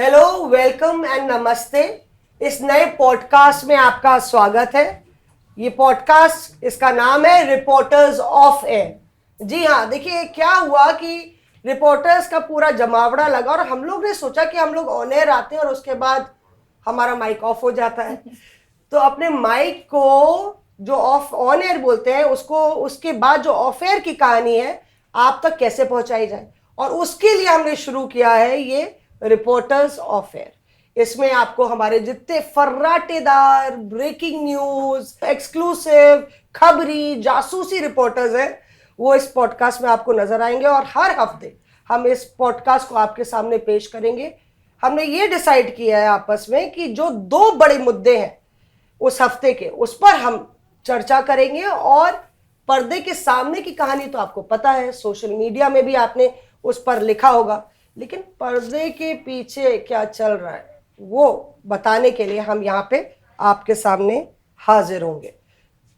Hello, welcome and नमस्ते। इस नए पॉडकास्ट में आपका स्वागत है। ये पॉडकास्ट, इसका नाम है रिपोर्टर्स ऑफ एयर। जी हाँ, देखिए क्या हुआ कि रिपोर्टर्स का पूरा जमावड़ा लगा और हम लोग ने सोचा कि हम लोग ऑन एयर आते हैं और उसके बाद हमारा माइक ऑफ हो जाता है। तो अपने माइक को जो ऑफ ऑन एयर बोलते हैं उसको, उसके बाद जो ऑफ एयर की कहानी है आप तक कैसे पहुंचाई जाए, और उसके लिए हमने शुरू किया है ये रिपोर्टर्स ऑफ एयर। इसमें आपको हमारे जितने फर्राटेदार ब्रेकिंग न्यूज, एक्सक्लूसिव, खबरी, जासूसी रिपोर्टर्स हैं वो इस पॉडकास्ट में आपको नजर आएंगे और हर हफ्ते हम इस पॉडकास्ट को आपके सामने पेश करेंगे। हमने ये डिसाइड किया है आपस में कि जो दो बड़े मुद्दे हैं उस हफ्ते के, उस पर हम चर्चा करेंगे। और पर्दे के सामने की कहानी तो आपको पता है, सोशल मीडिया में भी आपने उस पर लिखा होगा, लेकिन पर्दे के पीछे क्या चल रहा है वो बताने के लिए हम यहाँ पे आपके सामने हाजिर होंगे।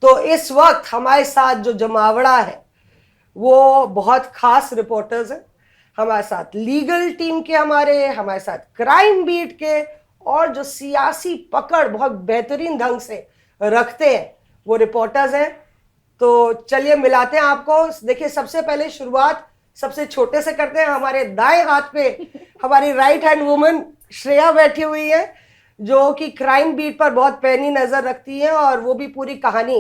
तो इस वक्त हमारे साथ जो जमावड़ा है वो बहुत खास रिपोर्टर्स हैं। हमारे साथ लीगल टीम के, हमारे साथ क्राइम बीट के, और जो सियासी पकड़ बहुत बेहतरीन ढंग से रखते हैं वो रिपोर्टर्स हैं। तो चलिए मिलाते हैं आपको। देखिए, सबसे पहले शुरुआत सबसे छोटे से करते हैं। हमारे दाएं हाथ पे हमारी राइट हैंड वुमन श्रेया बैठी हुई है, जो कि क्राइम बीट पर बहुत पैनी नजर रखती है और वो भी पूरी कहानी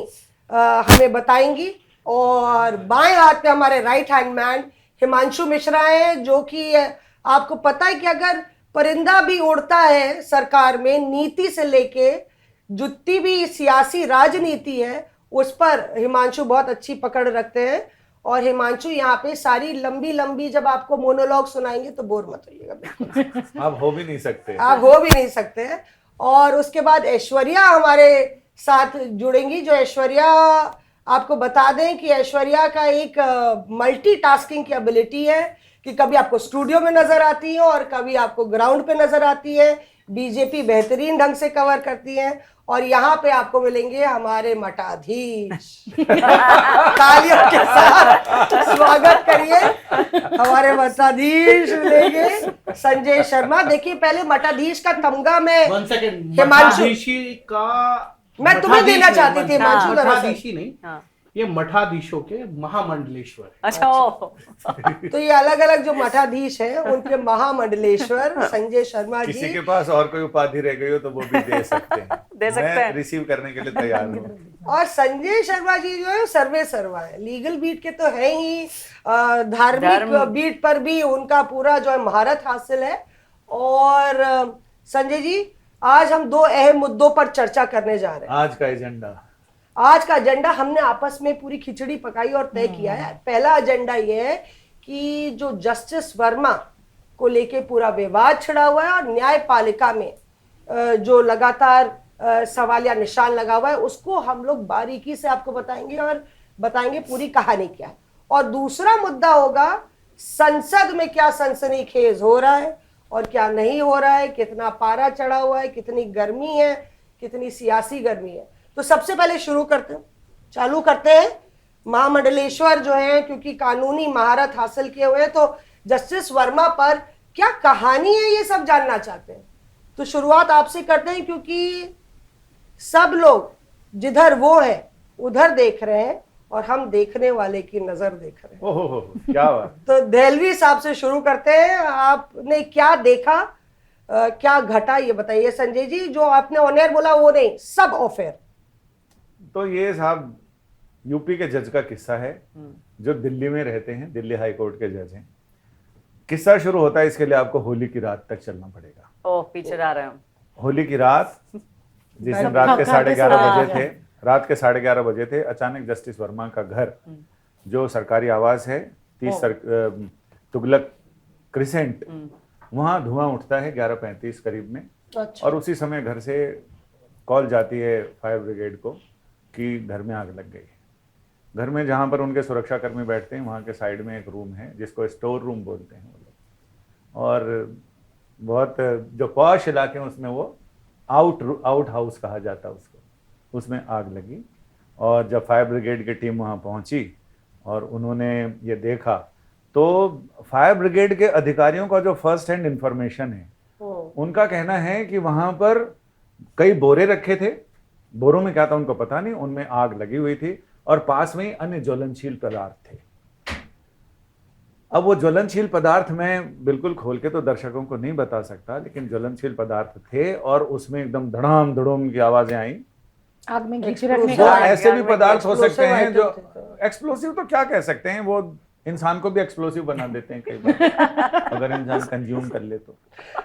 हमें बताएंगी। और बाएं हाथ पे हमारे right hand man Himanshu Mishra है, जो कि आपको पता है कि अगर परिंदा भी उड़ता है सरकार में, नीति से लेके जितनी भी सियासी राजनीति है उस पर हिमांशु बहुत अच्छी पकड़ रखते हैं। और हिमांशु यहाँ पे सारी लंबी लंबी जब आपको मोनोलॉग सुनाएंगे तो बोर मत होइएगा, बिल्कुल आप हो भी नहीं सकते, आप हो भी नहीं सकते हैं। और उसके बाद ऐश्वर्या हमारे साथ जुड़ेंगी, जो ऐश्वर्या, आपको बता दें कि ऐश्वर्या का एक मल्टीटास्किंग की एबिलिटी है कि कभी आपको स्टूडियो में नजर आती है और कभी आपको ग्राउंड पे नजर आती है। बीजेपी बेहतरीन ढंग से कवर करती है। और यहाँ पे आपको मिलेंगे हमारे मठाधीश। तालियों के साथ स्वागत करिए, हमारे मठाधीश मिलेंगे संजय शर्मा। देखिए, पहले मठाधीश का तमगा में मठाधीशी का मैं तुम्हें देना चाहती थी हिमांशु। मठाधीशी नहीं, ये मठाधीशों के महामंडलेश्वर। अच्छा। तो ये अलग अलग जो मठाधीश हैं उनके महामंडलेश्वर संजय शर्मा जी। किसी के पास और कोई उपाधि रह गई हो तो वो भी दे सकते हैं। दे सकते हैं, मैं रिसीव करने के लिए तैयार हूँ। और संजय शर्मा जी जो है सर्वे सर्वा है, लीगल बीट के तो है ही, धार्मिक बीट पर भी उनका पूरा जो है महारत हासिल है। और संजय जी, आज हम दो अहम मुद्दों पर चर्चा करने जा रहे हैं। आज का एजेंडा हमने आपस में पूरी खिचड़ी पकाई और तय किया है। पहला एजेंडा ये है कि जो जस्टिस वर्मा को लेके पूरा विवाद छिड़ा हुआ है और न्यायपालिका में जो लगातार सवालिया निशान लगा हुआ है, उसको हम लोग बारीकी से आपको बताएंगे और बताएंगे पूरी कहानी क्या है। और दूसरा मुद्दा होगा संसद में क्या सनसनीखेज हो रहा है और क्या नहीं हो रहा है, कितना पारा चढ़ा हुआ है, कितनी गर्मी है, कितनी सियासी गर्मी है। तो सबसे पहले चालू करते हैं महामंडलेश्वर जो है, क्योंकि कानूनी महारत हासिल किए हुए हैं, तो जस्टिस वर्मा पर क्या कहानी है ये सब जानना चाहते हैं। तो शुरुआत आपसे करते हैं, क्योंकि सब लोग जिधर वो है उधर देख रहे हैं और हम देखने वाले की नजर देख रहे हैं। ओहो, क्या बात। तो देहलवी साहब से शुरू करते हैं। आपने क्या देखा, क्या घटा, ये बताइए संजय जी। जो आपने ऑन एयर बोला वो नहीं, सब ऑफ एयर। तो ये साहब यूपी के जज का किस्सा है, जो दिल्ली में रहते हैं, दिल्ली हाई कोर्ट के जज हैं। किस्सा शुरू होता है, इसके लिए आपको होली की रात तक चलना पड़ेगा। ओह, पीछे जा रहे हैं। होली की रात, जिस दिन रात के 11:30 बजे थे, रात के 11:30 बजे थे, अचानक जस्टिस वर्मा का घर, जो सरकारी आवास है 30 तुगलक क्रिसेंट, वहां धुआं उठता है 11:35 करीब में। अच्छा। और उसी समय घर से कॉल जाती है फायर ब्रिगेड को कि घर में आग लग गई। घर में जहाँ पर उनके सुरक्षा कर्मी बैठते हैं, वहाँ के साइड में एक रूम है जिसको स्टोर रूम बोलते हैं वो लोग। और बहुत जो पॉश इलाके हैं उसमें वो आउट हाउस कहा जाता है उसको, उसमें आग लगी। और जब फायर ब्रिगेड की टीम वहाँ पहुँची और उन्होंने ये देखा, तो फायर ब्रिगेड के अधिकारियों का जो फर्स्ट हैंड इंफॉर्मेशन है उनका कहना है कि वहां पर कई बोरे रखे थे, बोरों में क्या था उनको पता नहीं, उनमें आग लगी हुई थी और पास में ही अन्य ज्वलनशील पदार्थ थे। अब वो ज्वलनशील पदार्थ मैं बिल्कुल खोल के तो दर्शकों को नहीं बता सकता, लेकिन ज्वलनशील पदार्थ थे और उसमें एकदम धड़ाम धड़ूम की आवाजें आई। आग में घी Explosive। छिड़कने वो का ऐसे भी पदार्थ हो सकते Explosive हैं जो item एक्सप्लोसिव तो क्या कह सकते हैं, वो इंसान को भी एक्सप्लोसिव बना देते हैं कई बार अगर इंसान कंज्यूम कर ले तो।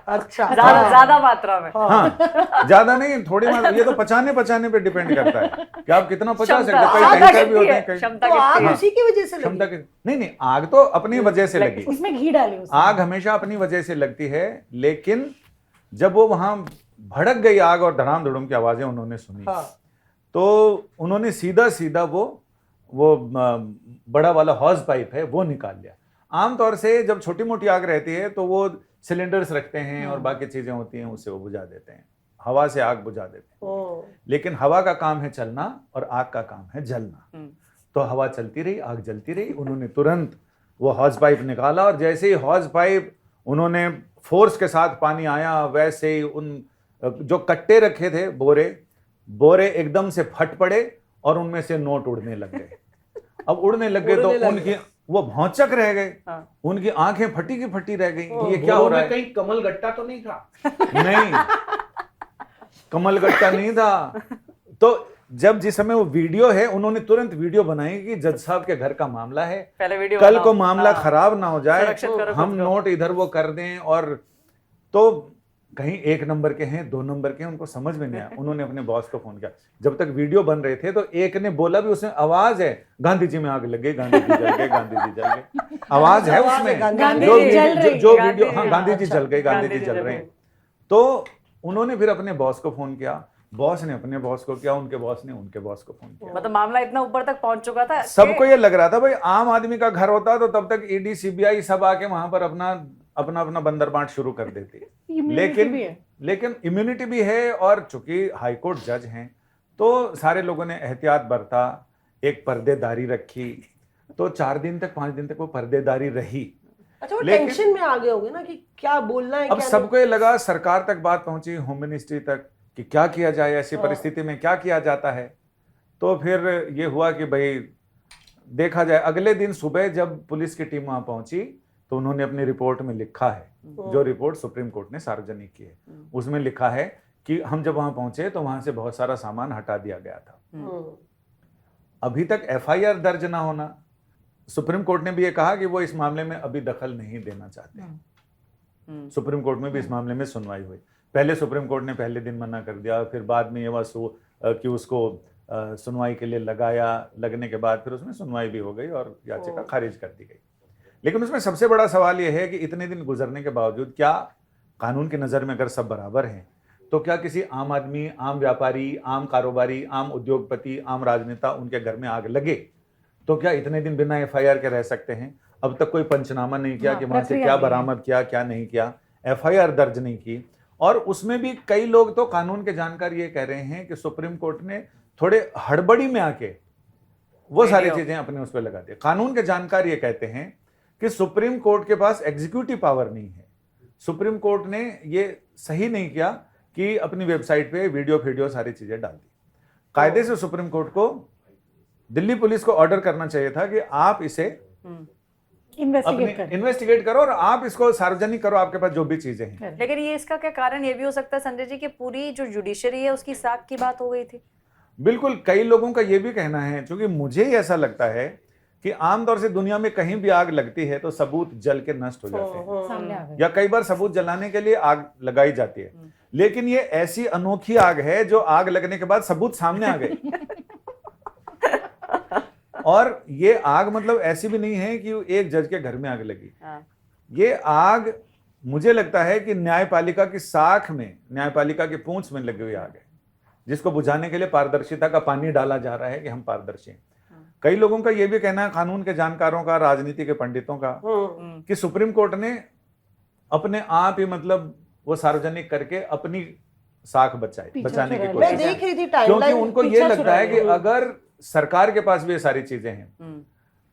अच्छा, ज्यादा मात्रा में। हाँ, ज्यादा नहीं, थोड़ी मात्रा, ये तो पचाने पे डिपेंड करता है कि आप कितना पचा सकते हो। क्षमता कई कैंसर भी होते हैं, कई क्षमता तो आग कितनी है? उसी की वजह से क्षमता लगी। के नहीं, आग तो अपनी वजह से लगी। उसमें घी डाले उसमें। आग हमेशा अपनी वजह से लगती है, लेकिन जब वो वहां भड़क गई आग और धड़ाम धड़ूम की आवाजें उन्होंने सुनी, हाँ, तो उन्होंने सीधा वो बड़ा वाला हॉज पाइप है वो निकाल लिया। आमतौर से जब छोटी मोटी आग रहती है तो वो सिलेंडर्स रखते हैं और बाकी चीजें होती हैं, उससे वो बुझा देते हैं, हवा से आग बुझा देते हैं। ओ, लेकिन हवा का काम है चलना और आग का काम है जलना। तो हवा चलती रही, आग जलती रही। उन्होंने तुरंत वो हॉज पाइप निकाला और जैसे ही हॉज पाइप उन्होंने फोर्स के साथ पानी आया, वैसे ही उन जो कट्टे रखे थे बोरे एकदम से फट पड़े और उनमें से नोट उड़ने लग गए। अब उड़ने लग गए तो उड़ने लग उनकी वो भौचक रह गए, हाँ। उनकी आंखें फटी की फटी रह गई। ओ, ये क्या हो रहा है? कहीं कमल गट्टा तो नहीं था? नहीं, कमलगट्टा नहीं था। तो जब जिस समय वो वीडियो है, उन्होंने तुरंत वीडियो बनाई कि जज साहब के घर का मामला है, पहले वीडियो कल बनाओ। को मामला हाँ। खराब ना हो जाए, सुरक्षित करो हम खुद को। नोट इधर वो कर दें। और तो कहीं 1 नंबर के हैं, 2 नंबर के हैं, उनको समझ में नहीं आया। उन्होंने अपने बॉस को फोन किया। जब तक वीडियो बन रहे थे तो एक ने बोला भी, उसमें आवाज है, गांधी जी में आग लग गई, गांधी जी जल गए, गांधी जी जल गए, आवाज है उसमें। गांधी जो जी जल रही, जो गांधी वीडियो, हाँ, जी, गांधी जी अच्छा, जल गए, गांधी जी जल रहे हैं। तो उन्होंने फिर अपने बॉस को फोन किया, बॉस ने अपने बॉस को किया, उनके बॉस ने उनके बॉस को फोन किया। मतलब मामला इतना ऊपर तक पहुंच चुका था कि- सबको ये लग रहा था भाई आम आदमी का घर होता तो तब तक ईडी सीबीआई सब आके वहां पर अपना बंदर बांट शुरू कर देती। Immunity भी है। लेकिन इम्यूनिटी भी है और चूंकि हाईकोर्ट जज हैं तो सारे लोगों ने एहतियात बरता, एक पर्देदारी रखी। तो 4 दिन तक 5 दिन तक वो पर्देदारी रही। अच्छा, वो लेकिन- टेंशन में आ गए होंगे ना कि क्या बोलना है, अब क्या सबको ये लगा, सरकार तक बात पहुंची, होम मिनिस्ट्री तक, कि क्या किया जाए, ऐसी हाँ। परिस्थिति में क्या किया जाता है। तो फिर ये हुआ कि भाई देखा जाए। अगले दिन सुबह जब पुलिस की टीम वहां पहुंची तो उन्होंने अपनी रिपोर्ट में लिखा है, जो रिपोर्ट सुप्रीम कोर्ट ने सार्वजनिक की है, उसमें लिखा है कि हम जब वहां पहुंचे तो वहां से बहुत सारा सामान हटा दिया गया था। अभी तक एफआईआर दर्ज ना होना, सुप्रीम कोर्ट ने भी ये कहा कि वो इस मामले में अभी दखल नहीं देना चाहते। सुप्रीम कोर्ट में भी इस मामले में सुनवाई हुई। पहले सुप्रीम कोर्ट ने पहले दिन मना कर दिया, फिर बाद में ये हुआ कि उसको सुनवाई के लिए लगने के बाद फिर उसमें सुनवाई भी हो गई और याचिका खारिज कर दी गई। लेकिन उसमें सबसे बड़ा सवाल यह है कि इतने दिन गुजरने के बावजूद क्या कानून की नज़र में अगर सब बराबर हैं तो क्या किसी आम आदमी, आम व्यापारी, आम कारोबारी, आम उद्योगपति, आम राजनेता, उनके घर में आग लगे तो क्या इतने दिन बिना एफआईआर के रह सकते हैं? अब तक कोई पंचनामा नहीं किया कि वहां से क्या बरामद किया, क्या नहीं किया, एफआईआर दर्ज नहीं की। और उसमें भी कई लोग तो कानून के जानकार ये कह रहे हैं कि सुप्रीम कोर्ट ने थोड़े हड़बड़ी में आके वो सारी चीजें अपने उस पर लगा दी। कानून के जानकार ये कहते हैं कि सुप्रीम कोर्ट के पास एग्जीक्यूटिव पावर नहीं है। सुप्रीम कोर्ट ने ये सही नहीं किया कि अपनी वेबसाइट पे वीडियो सारी चीजें डाल दी। कायदे से सुप्रीम कोर्ट को दिल्ली पुलिस को ऑर्डर करना चाहिए था कि आप इसे इन्वेस्टिगेट करो और आप इसको सार्वजनिक करो, आपके पास जो भी चीजें हैं। लेकिन ये इसका क्या कारण ये भी हो सकता है संजय जी कि पूरी जो जुडिशरी है उसकी साख की बात हो गई थी? बिल्कुल, कई लोगों का ये भी कहना है, क्योंकि मुझे ऐसा लगता है कि आमतौर से दुनिया में कहीं भी आग लगती है तो सबूत जल के नष्ट हो जाते हैं, सामने आ गए। या कई बार सबूत जलाने के लिए आग लगाई जाती है। लेकिन ये ऐसी अनोखी आग है जो आग लगने के बाद सबूत सामने आ गए। और ये आग मतलब ऐसी भी नहीं है कि एक जज के घर में आग लगी। ये आग मुझे लगता है कि न्यायपालिका की साख में, न्यायपालिका की पूंछ में लगी हुई आग है, जिसको बुझाने के लिए पारदर्शिता का पानी डाला जा रहा है कि हम पारदर्शी हैं। कई लोगों का यह भी कहना है, कानून के जानकारों का, राजनीति के पंडितों का, कि सुप्रीम कोर्ट ने अपने आप ही मतलब वो सार्वजनिक करके अपनी साख बचाने की मैं कोशिश देख रही थी क्योंकि टाइमलाइन, उनको ये लगता है कि अगर सरकार के पास भी ये सारी चीजें हैं,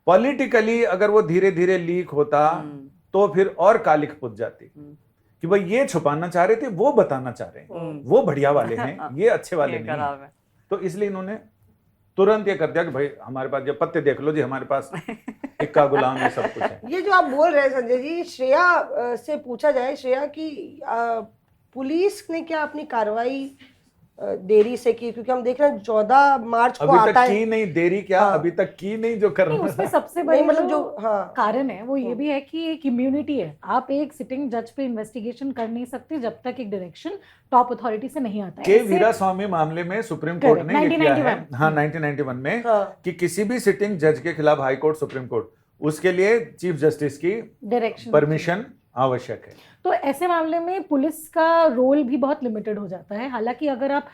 पॉलिटिकली अगर वो धीरे धीरे लीक होता तो फिर और कालिख पुत जाती। कि भाई ये छुपाना चाह रहे थे, वो बताना चाह रहे हैं, वो बढ़िया वाले हैं, ये अच्छे वाले ये नहीं खराब हैं। है। तो इसलिए इन्होंने तुरंत ये कर दिया कि भाई हमारे पास ये पत्ते देख लो जी, हमारे पास इक्का गुलाम ये सब कुछ है। ये जो आप बोल रहे हैं संजय जी, श्रेया से पूछा जाए, श्रेया की पुलिस ने क्या अपनी कार्रवाई देरी से की? क्योंकि हम देख रहे हैं 14 मार्च को अभी आता तक है। की नहीं, देरी क्या, हाँ। अभी तक की नहीं जो करना नहीं, उसमें था। सबसे नहीं, बड़ी मतलब जो हाँ। कारण है वो ये भी है कि एक इम्यूनिटी है। आप एक सिटिंग जज पे इन्वेस्टिगेशन कर नहीं सकते जब तक एक डायरेक्शन टॉप अथॉरिटी से नहीं आता है। के ऐसे- वीरा स्वामी मामले में सुप्रीम कोर्ट Correct, ने ये किया है, 1991 हाँ 1991 में, हाँ। कि किसी भी सिटिंग जज के खिलाफ हाई कोर्ट, सुप्रीम कोर्ट, उसके लिए चीफ जस्टिस की डायरेक्शन परमिशन आवश्यक है। तो ऐसे मामले में पुलिस का रोल भी बहुत लिमिटेड हो जाता है। हालांकि अगर आप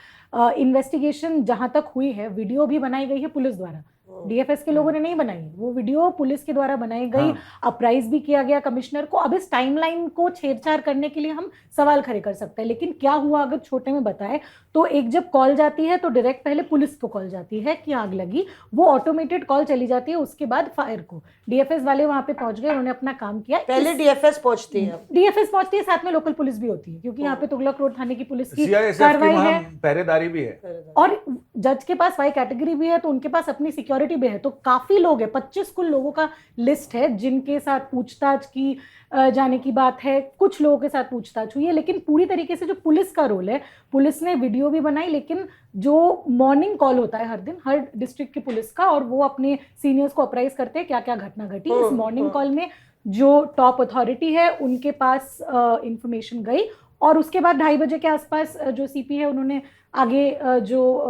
इन्वेस्टिगेशन जहां तक हुई है, वीडियो भी बनाई गई है पुलिस द्वारा, डीएफएस के लोगों ने नहीं बनाई, वो वीडियो पुलिस के द्वारा बनाई गई, हाँ। अप्राइज भी किया गया कमिश्नर को। अब इस टाइमलाइन को छेड़छाड़ करने के लिए हम सवाल खड़े कर सकते हैं, लेकिन क्या हुआ अगर छोटे में बताए तो एक जब कॉल जाती है तो डायरेक्ट पहले पुलिस को कॉल जाती है कि आग लगी, वो ऑटोमेटेड कॉल चली जाती है, उसके बाद फायर को डीएफएस वाले वहां पे पहुंच गए, उन्होंने अपना काम किया। पहले डीएफएस पहुंचती है, डीएफएस पहुंचती है, साथ में लोकल पुलिस भी होती है, क्योंकि यहाँ पे तुगलक रोड थाने की पुलिस की सीआईएसएफ की कार्रवाई वहाँ है पहरेदारी भी है। और जज के पास वाई कैटेगरी भी है, तो उनके पास अपनी सिक्योरिटी भी है। तो काफी लोग हैं, 25 कुल लोगों का लिस्ट है जिनके साथ पूछताछ की जाने की बात है। कुछ लोगों के साथ पूछताछ हुई है, लेकिन पूरी तरीके से जो पुलिस का रोल है, पुलिस ने वीडियो भी बनाई, लेकिन जो मॉर्निंग कॉल होता है हर दिन हर डिस्ट्रिक्ट की पुलिस का, और वो अपने सीनियर्स को अप्राइज करते हैं क्या क्या घटना घटी। इस मॉर्निंग कॉल में जो टॉप अथॉरिटी है उनके पास इंफॉर्मेशन गई, और उसके बाद 2:30 बजे के आसपास जो सीपी है उन्होंने आगे जो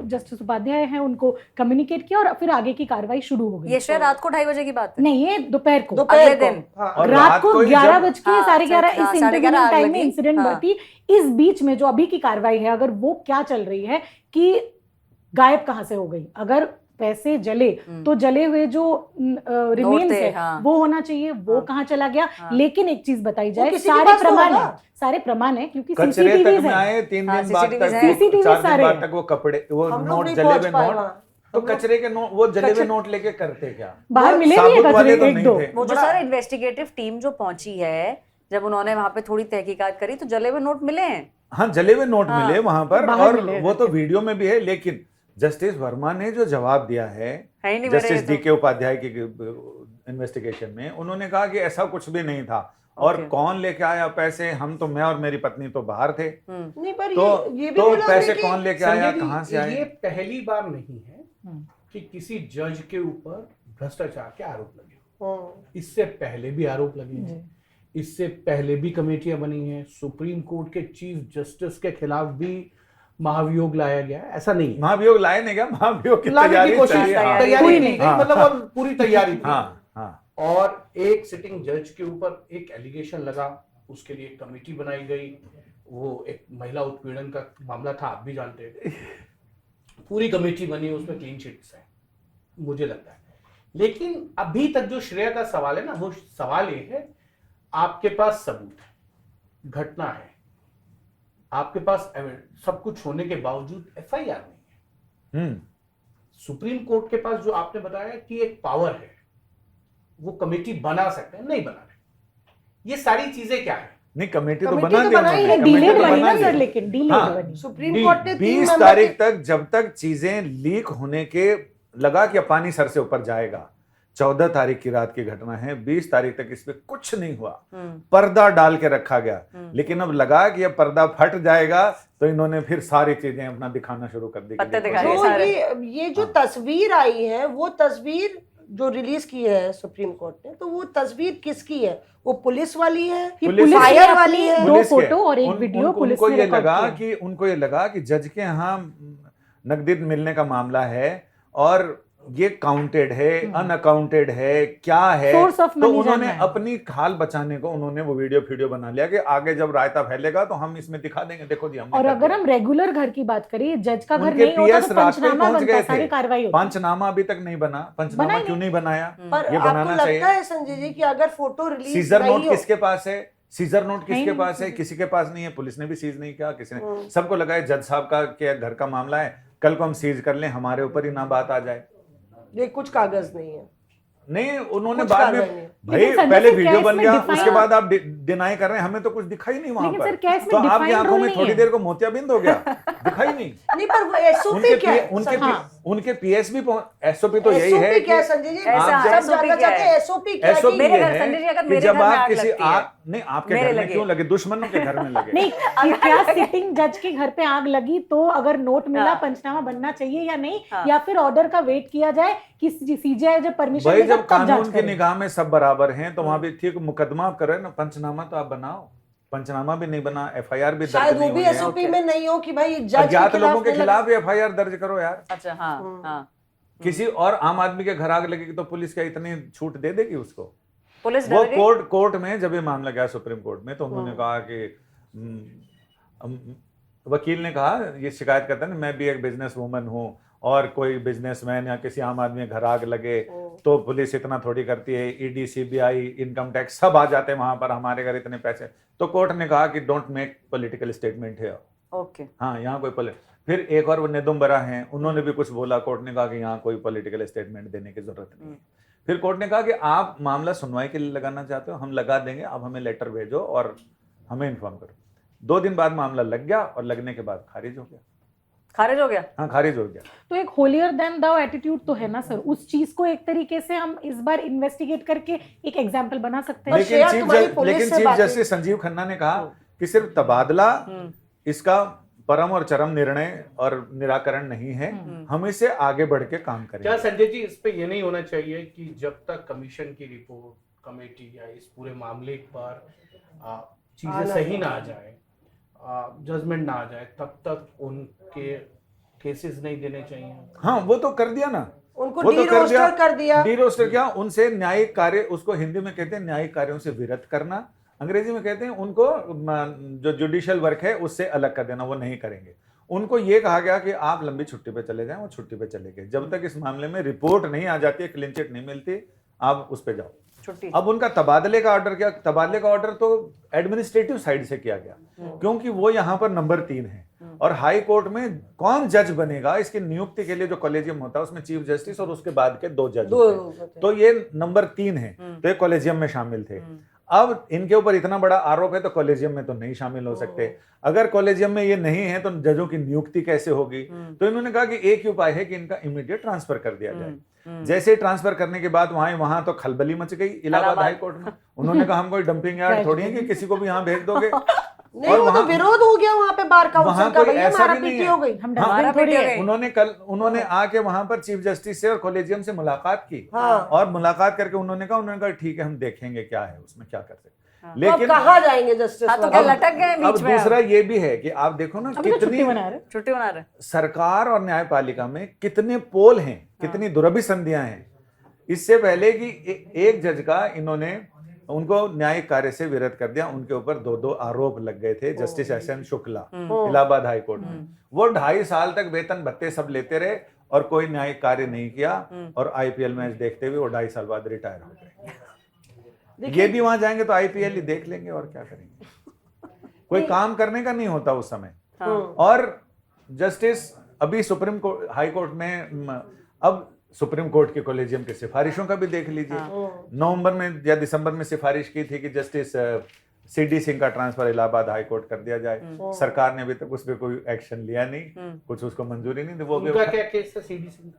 जस्टिस उपाध्याय हैं उनको कम्युनिकेट किया, और फिर आगे की कार्रवाई शुरू हो गई। ये शायद रात को 2:30 बजे की बात है। नहीं, ये दोपहर को, दोपहर अगले को, दिन। हाँ। और रात को ही 11 जब- बज के हाँ, 11:30 हाँ, इस 11:30 इंटरव्यू आग टाइम में लगी। इंसिडेंट हाँ। घटी। इस बीच में जो अभी की कार्रवाई है, अगर वो क्या चल रही है कि गायब कहाँ से हो गई, अगर पैसे जले तो जले हुए जो रिमेन्स थे, है हाँ। वो होना चाहिए, वो हाँ। कहाँ चला गया। हाँ। लेकिन एक चीज बताई जाए, किसी के सारे पास तो प्रमाण होगा। है, सारे प्रमाण है, क्योंकि कचरे सीसीटीवी तक में है। आए 3 हाँ, दिन बाद CCTV तक, है। CCTV 4 सारे दिन बाद हैं। तक वो कपड़े, वो हम लोग नोट, नहीं जले पहुंच हुए पाए नोट, वहाँ। तो हम लोग- कचरे के नोट, वो जले हुए कचरे- नोट लेके करते क्या? बाहर मिले भी साबुत है वाले कचरे तो एक नहीं दो। थे। वो जो बड़ा- सर इन्वेस्टिगेटिव टीम जो पहुंची है, जब उन्होंने वहां पे थोड़ी तहकीकात करी तो जले हुए नोट मिले हैं। हाँ, जले हुए नोट हाँ, मिले वहां पर, बाहर और मिले, वो तो वीडियो में भी है। लेकिन जस्टिस वर्मा ने जो जवाब दिया है ही नहीं मेरे जस्टिस तो। डीके उपाध्याय की इन्वेस्टिगेशन में, उन्होंने कहा कि ऐसा कुछ भी नहीं था, और Okay. कौन लेके आया पैसे, हम तो, मैं और मेरी पत्नी तो बाहर थे, नहीं, पर तो ये भी तो बोला पैसे उसने कि- कौन लेके आया, संजय जी, कहाँ से ये आए? पहली बार नहीं है हम्म। कि किसी जज के ऊपर भ्रष्टाचार के आरोप लगे। हाँ। इससे पहले भी आरोप लगे हैं, इससे पहले भी कमेटियां बनी हैं, सुप्रीम कोर्ट के चीफ जस्टिस के खिलाफ भी महाभियोग लाया गया है। ऐसा नहीं है, महाभियोग लाए नहीं क्या? महाभियोग की लाने की तैयारी कोशिश, चली है। हाँ, तैयारी कोई की नहीं। गई, हाँ, मतलब हाँ। और पूरी तैयारी थी। हाँ, हाँ, और एक सिटिंग जज के ऊपर एक एलिगेशन लगा, उसके लिए एक कमेटी बनाई गई, वो एक महिला उत्पीड़न का मामला था, आप भी जानते हैं। पूरी कमेटी बनी, उसमें क्लीन शीट्स है, मुझे लगता है। लेकिन अभी तक जो श्रेया का सवाल है ना, वो सवाल ये है, आपके पास सबूत है, घटना है, आपके पास सब कुछ होने के बावजूद एफआईआर नहीं है। सुप्रीम कोर्ट के पास जो आपने बताया कि एक पावर है, वो कमेटी बना सकते हैं, नहीं बना रहे। ये सारी चीजें क्या है? नहीं, कमेटी तो कमेटी बना तो दी बनाई उन्होंने, है, कमेटी डिलेड तो बनी बना ना दी। सर, लेकिन डिलेड हाँ। बनी। सुप्रीम नहीं, कोर्ट ने 20 3 तारीख तक, जब तक चीजें लीक होने के लगा कि पानी सर से ऊपर जाएगा, 14 तारीख की रात की घटना है, 20 तारीख तक इसमें कुछ नहीं हुआ, पर्दा डाल के रखा गया। लेकिन अब लगा कि अब पर्दा फट जाएगा, तो इन्होंने फिर सारी चीजें अपना दिखाना शुरू कर दी कि पत्ते देखो दिखाए ये- जो सारे। ये जो तस्वीर आई है, वो तस्वीर जो रिलीज की है सुप्रीम कोर्ट ने, तो वो तस्वीर किसकी है? वो पुलिस वाली है, ये पुलिस पुलिस फायर ने वाली अपनी है? दो पुलिस के। फोटो और एक वीडियो पुलिस उनको ने ये रिकॉर्ड लगा किया। कि उनको ये लगा कि जज के यहाँ नकदी मिलने का मामला है, और ये काउंटेड है, अनअकाउंटेड है, क्या है, Source of तो money उन्होंने जानना है। अपनी खाल बचाने को उन्होंने वो वीडियो बना लिया कि आगे जब रायता फैलेगा तो हम इसमें दिखा देंगे, देखो जी हमने और कर अगर दिया। हम रेगुलर घर की बात करें, जज का घर उनके नहीं होता PS तो रात को ही पंचनामा पहुंच बनता, गए सारी थे। कार्रवाई होती। पंचनामा अभी तक नहीं बना, पंचनामा बना क्यों नहीं बनाया? पर ये आपको बनाना लगता चाहिए। है संजय जी कि अगर फोटो रिलीज सीजर नहीं नोट हो, किसके पास है? सीजर नोट किसके नहीं, पास है? किसी के पास नहीं है, पुलिस ने भी सीज नहीं किया, किसी ने, सबको लगा है जज साहब का के घर का मामला है, कल को हम सीज कर लें, हमारे ऊपर ही ना बात आ जाए। ये कुछ कागज नहीं है, नहीं, उन्होंने कुछ बाद कार्रवाई में नहीं। भाई लेकिन संजय पहले सर, वीडियो क्या बन इसमें गया, define- उसके बाद आप डिनाई कर रहे हैं, हमें तो कुछ दिखाई नहीं वहां लेकिन पर। सर, क्या इसमें तो आपकी defined आंखों role में नहीं थोड़ी है? देर को मोतियाबिंद हो गया, दिखाई नहीं। नहीं पर वो एसओपी क्या है? उनके पीएस भी एसओपी तो यही है एसओपी क्या है कि संजय जी? ऐसा आप है, सब SOP जानना क्या चाहते है? हैं एसओपी क्या है एसओपी कि- मेरे ये घर, संजय जी, अगर है मेरे कि जब घर में आप आग किसी लगती है, नहीं आपके मेरे घर में लगे। क्यों लगे, दुश्मनों के घर में लगे। नहीं कि क्या सिटिंग जज के घर पे आग लगी तो अगर नोट मिला हाँ। पंचनामा बनना चाहिए या नहीं, हाँ। या फिर ऑर्डर का वेट किया जाए कि सीजीआई जब परमिशन भाई देगा जब तब कानून जांच की करें। निगाह में सब बराबर हैं तो वहां भी ठीक मुकदमा आप करें ना, पंचनामा तो आप बनाओ। पंचनामा भी नहीं बना, एफआईआर भी शायद दर्ज वो नहीं भी हुई है। एसओपी में नहीं हो कि भाई जज के अज्ञात लोगों के नहीं लगा। खिलाफ एफआईआर दर्ज करो यार। अच्छा, हाँ हाँ। किसी और आम आदमी के घर आग लगेगी तो पुलिस क्या इतनी छूट दे देगी उसको? पुलिस वो डर गई। कोर्ट में जब ये मामला गया सुप्रीम कोर्ट में, तो उन्होंने कहा कि वकील ने कहा, ये शिकायत करता है ना, मैं भी एक बिजनेस वूमन हूँ और कोई बिजनेसमैन या किसी आम आदमी के घर आग लगे तो पुलिस इतना थोड़ी करती है, ईडी सीबीआई इनकम टैक्स सब आ जाते हैं वहां पर, हमारे घर इतने पैसे। तो कोर्ट ने कहा कि डोंट मेक पॉलिटिकल स्टेटमेंट है। ओके। हाँ, यहाँ कोई फिर एक और वो नेदुम्बरा हैं, उन्होंने भी कुछ बोला, कोर्ट ने कहा कि यहाँ कोई पॉलिटिकल स्टेटमेंट देने की जरूरत नहीं है। फिर कोर्ट ने कहा कि आप मामला सुनवाई के लिए लगाना चाहते हो, हम लगा देंगे, अब हमें लेटर भेजो और हमें इन्फॉर्म करो। 2 दिन बाद मामला लग गया और लगने के बाद खारिज हो गया। खारिज हो गया। हाँ, खारिज हो गया। तो एक होलियर देन दाउ एटीट्यूड तो है ना सर, उस चीज को एक तरीके से हम इस बार इन्वेस्टिगेट करके एक एग्जांपल बना सकते हैं। बस शेयर तुम्हारी पुलिस से चीफ बात हुई। जस्टिस संजीव खन्ना ने कहा कि सिर्फ तबादला इसका परम और चरम निर्णय और निराकरण नहीं है, हम इससे आगे बढ़ के काम क्या करेंगे। संजय जी, इस पे ये नहीं होना चाहिए कि जब तक कमीशन की रिपोर्ट, कमेटी या इस पूरे मामले पर चीजें सही ना आ जाए, जजमेंट ना आ जाए, तब तक उनके केसेस नहीं देने चाहिए? हाँ, वो तो कर दिया ना, उनको वो तो डी-रोस्टर कर दिया। डी-रोस्टर क्या, उनसे न्यायिक कार्य, उसको हिंदी में कहते हैं न्यायिक कार्यों से विरत करना, अंग्रेजी में कहते हैं उनको जो जुडिशियल वर्क है उससे अलग कर देना, वो नहीं करेंगे। उनको ये कहा गया कि आप लंबी छुट्टी पे चले जाएं, वो छुट्टी पे चले गए। जब तक इस मामले में रिपोर्ट नहीं आ जाती है, क्लीन चिट नहीं मिलती, आप उस पे जाओ। छुट्टी। अब उनका तबादले का ऑर्डर क्या, तबादले का ऑर्डर तो एडमिनिस्ट्रेटिव साइड से किया गया, क्योंकि वो यहाँ पर नंबर 3 है और हाई कोर्ट में कौन जज बनेगा इसकी नियुक्ति के लिए जो कॉलेजियम होता है उसमें चीफ जस्टिस और उसके बाद के 2 जज होते हैं। तो ये नंबर 3 है, तो ये कॉलेजियम में शामिल थे। अब इनके ऊपर इतना बड़ा आरोप है तो कॉलेजियम में तो नहीं शामिल हो सकते। अगर कॉलेजियम में ये नहीं है तो जजों की नियुक्ति कैसे होगी? तो इन्होंने कहा कि एक ही उपाय है कि इनका इमीडिएट ट्रांसफर कर दिया जाए। जैसे ट्रांसफर करने के बाद वहां तो खलबली मच गई इलाहाबाद हाई कोर्ट में। उन्होंने कहा हम कोई डंपिंग यार्ड थोड़ी है कि किसी को भी यहाँ भेज दोगे। नहीं, वो तो विरोध हो गया वहां पे बार काउंसिल का, भैया ऐसा मारा भी नहीं पीटी है। हो गई। हम हाँ, डरवाना थोड़ी है। उन्होंने आके वहां पर चीफ जस्टिस से और कॉलेजियम से मुलाकात की। हाँ। और मुलाकात करके उन्होंने कहा ठीक है, हम देखेंगे क्या है उसमें, क्या कर सकते। तो लेकिन अब कहाँ जाएंगे जस्टिस? हाँ, तो क्या लटक गए अब बीच में? दूसरा ये भी है कि आप देखो ना अभी तो छुट्टी कितनी मना रहे। छुट्टी बना रहे। सरकार और न्यायपालिका में कितने पोल हैं, कितनी दुरभिसंधियां हैं। इससे पहले कि एक जज का इन्होंने उनको न्यायिक कार्य से विरत कर दिया, उनके ऊपर 2 आरोप लग गए थे। Justice SN. Shukla Allahabad high court में, वो 2.5 साल तक वेतन भत्ते सब लेते रहे और कोई न्यायिक कार्य नहीं किया और आईपीएल मैच देखते हुए वो 2.5 साल बाद रिटायर हो गए। ये भी वहां जाएंगे तो आईपीएल ही देख लेंगे और क्या करेंगे। कोई काम करने का नहीं होता उस समय। और जस्टिस अभी सुप्रीम कोर्ट, हाई कोर्ट में, अब सुप्रीम कोर्ट के कॉलेजियम की सिफारिशों का भी देख लीजिए। नवंबर में या दिसंबर में सिफारिश की थी कि जस्टिस सीडी सिंह का ट्रांसफर इलाहाबाद हाई कोर्ट कर दिया जाए। सरकार ने अभी तक उस पर कोई एक्शन लिया नहीं, कुछ उसको मंजूरी नहीं दी। वो भी उनका क्या केस है सीडी सिंह?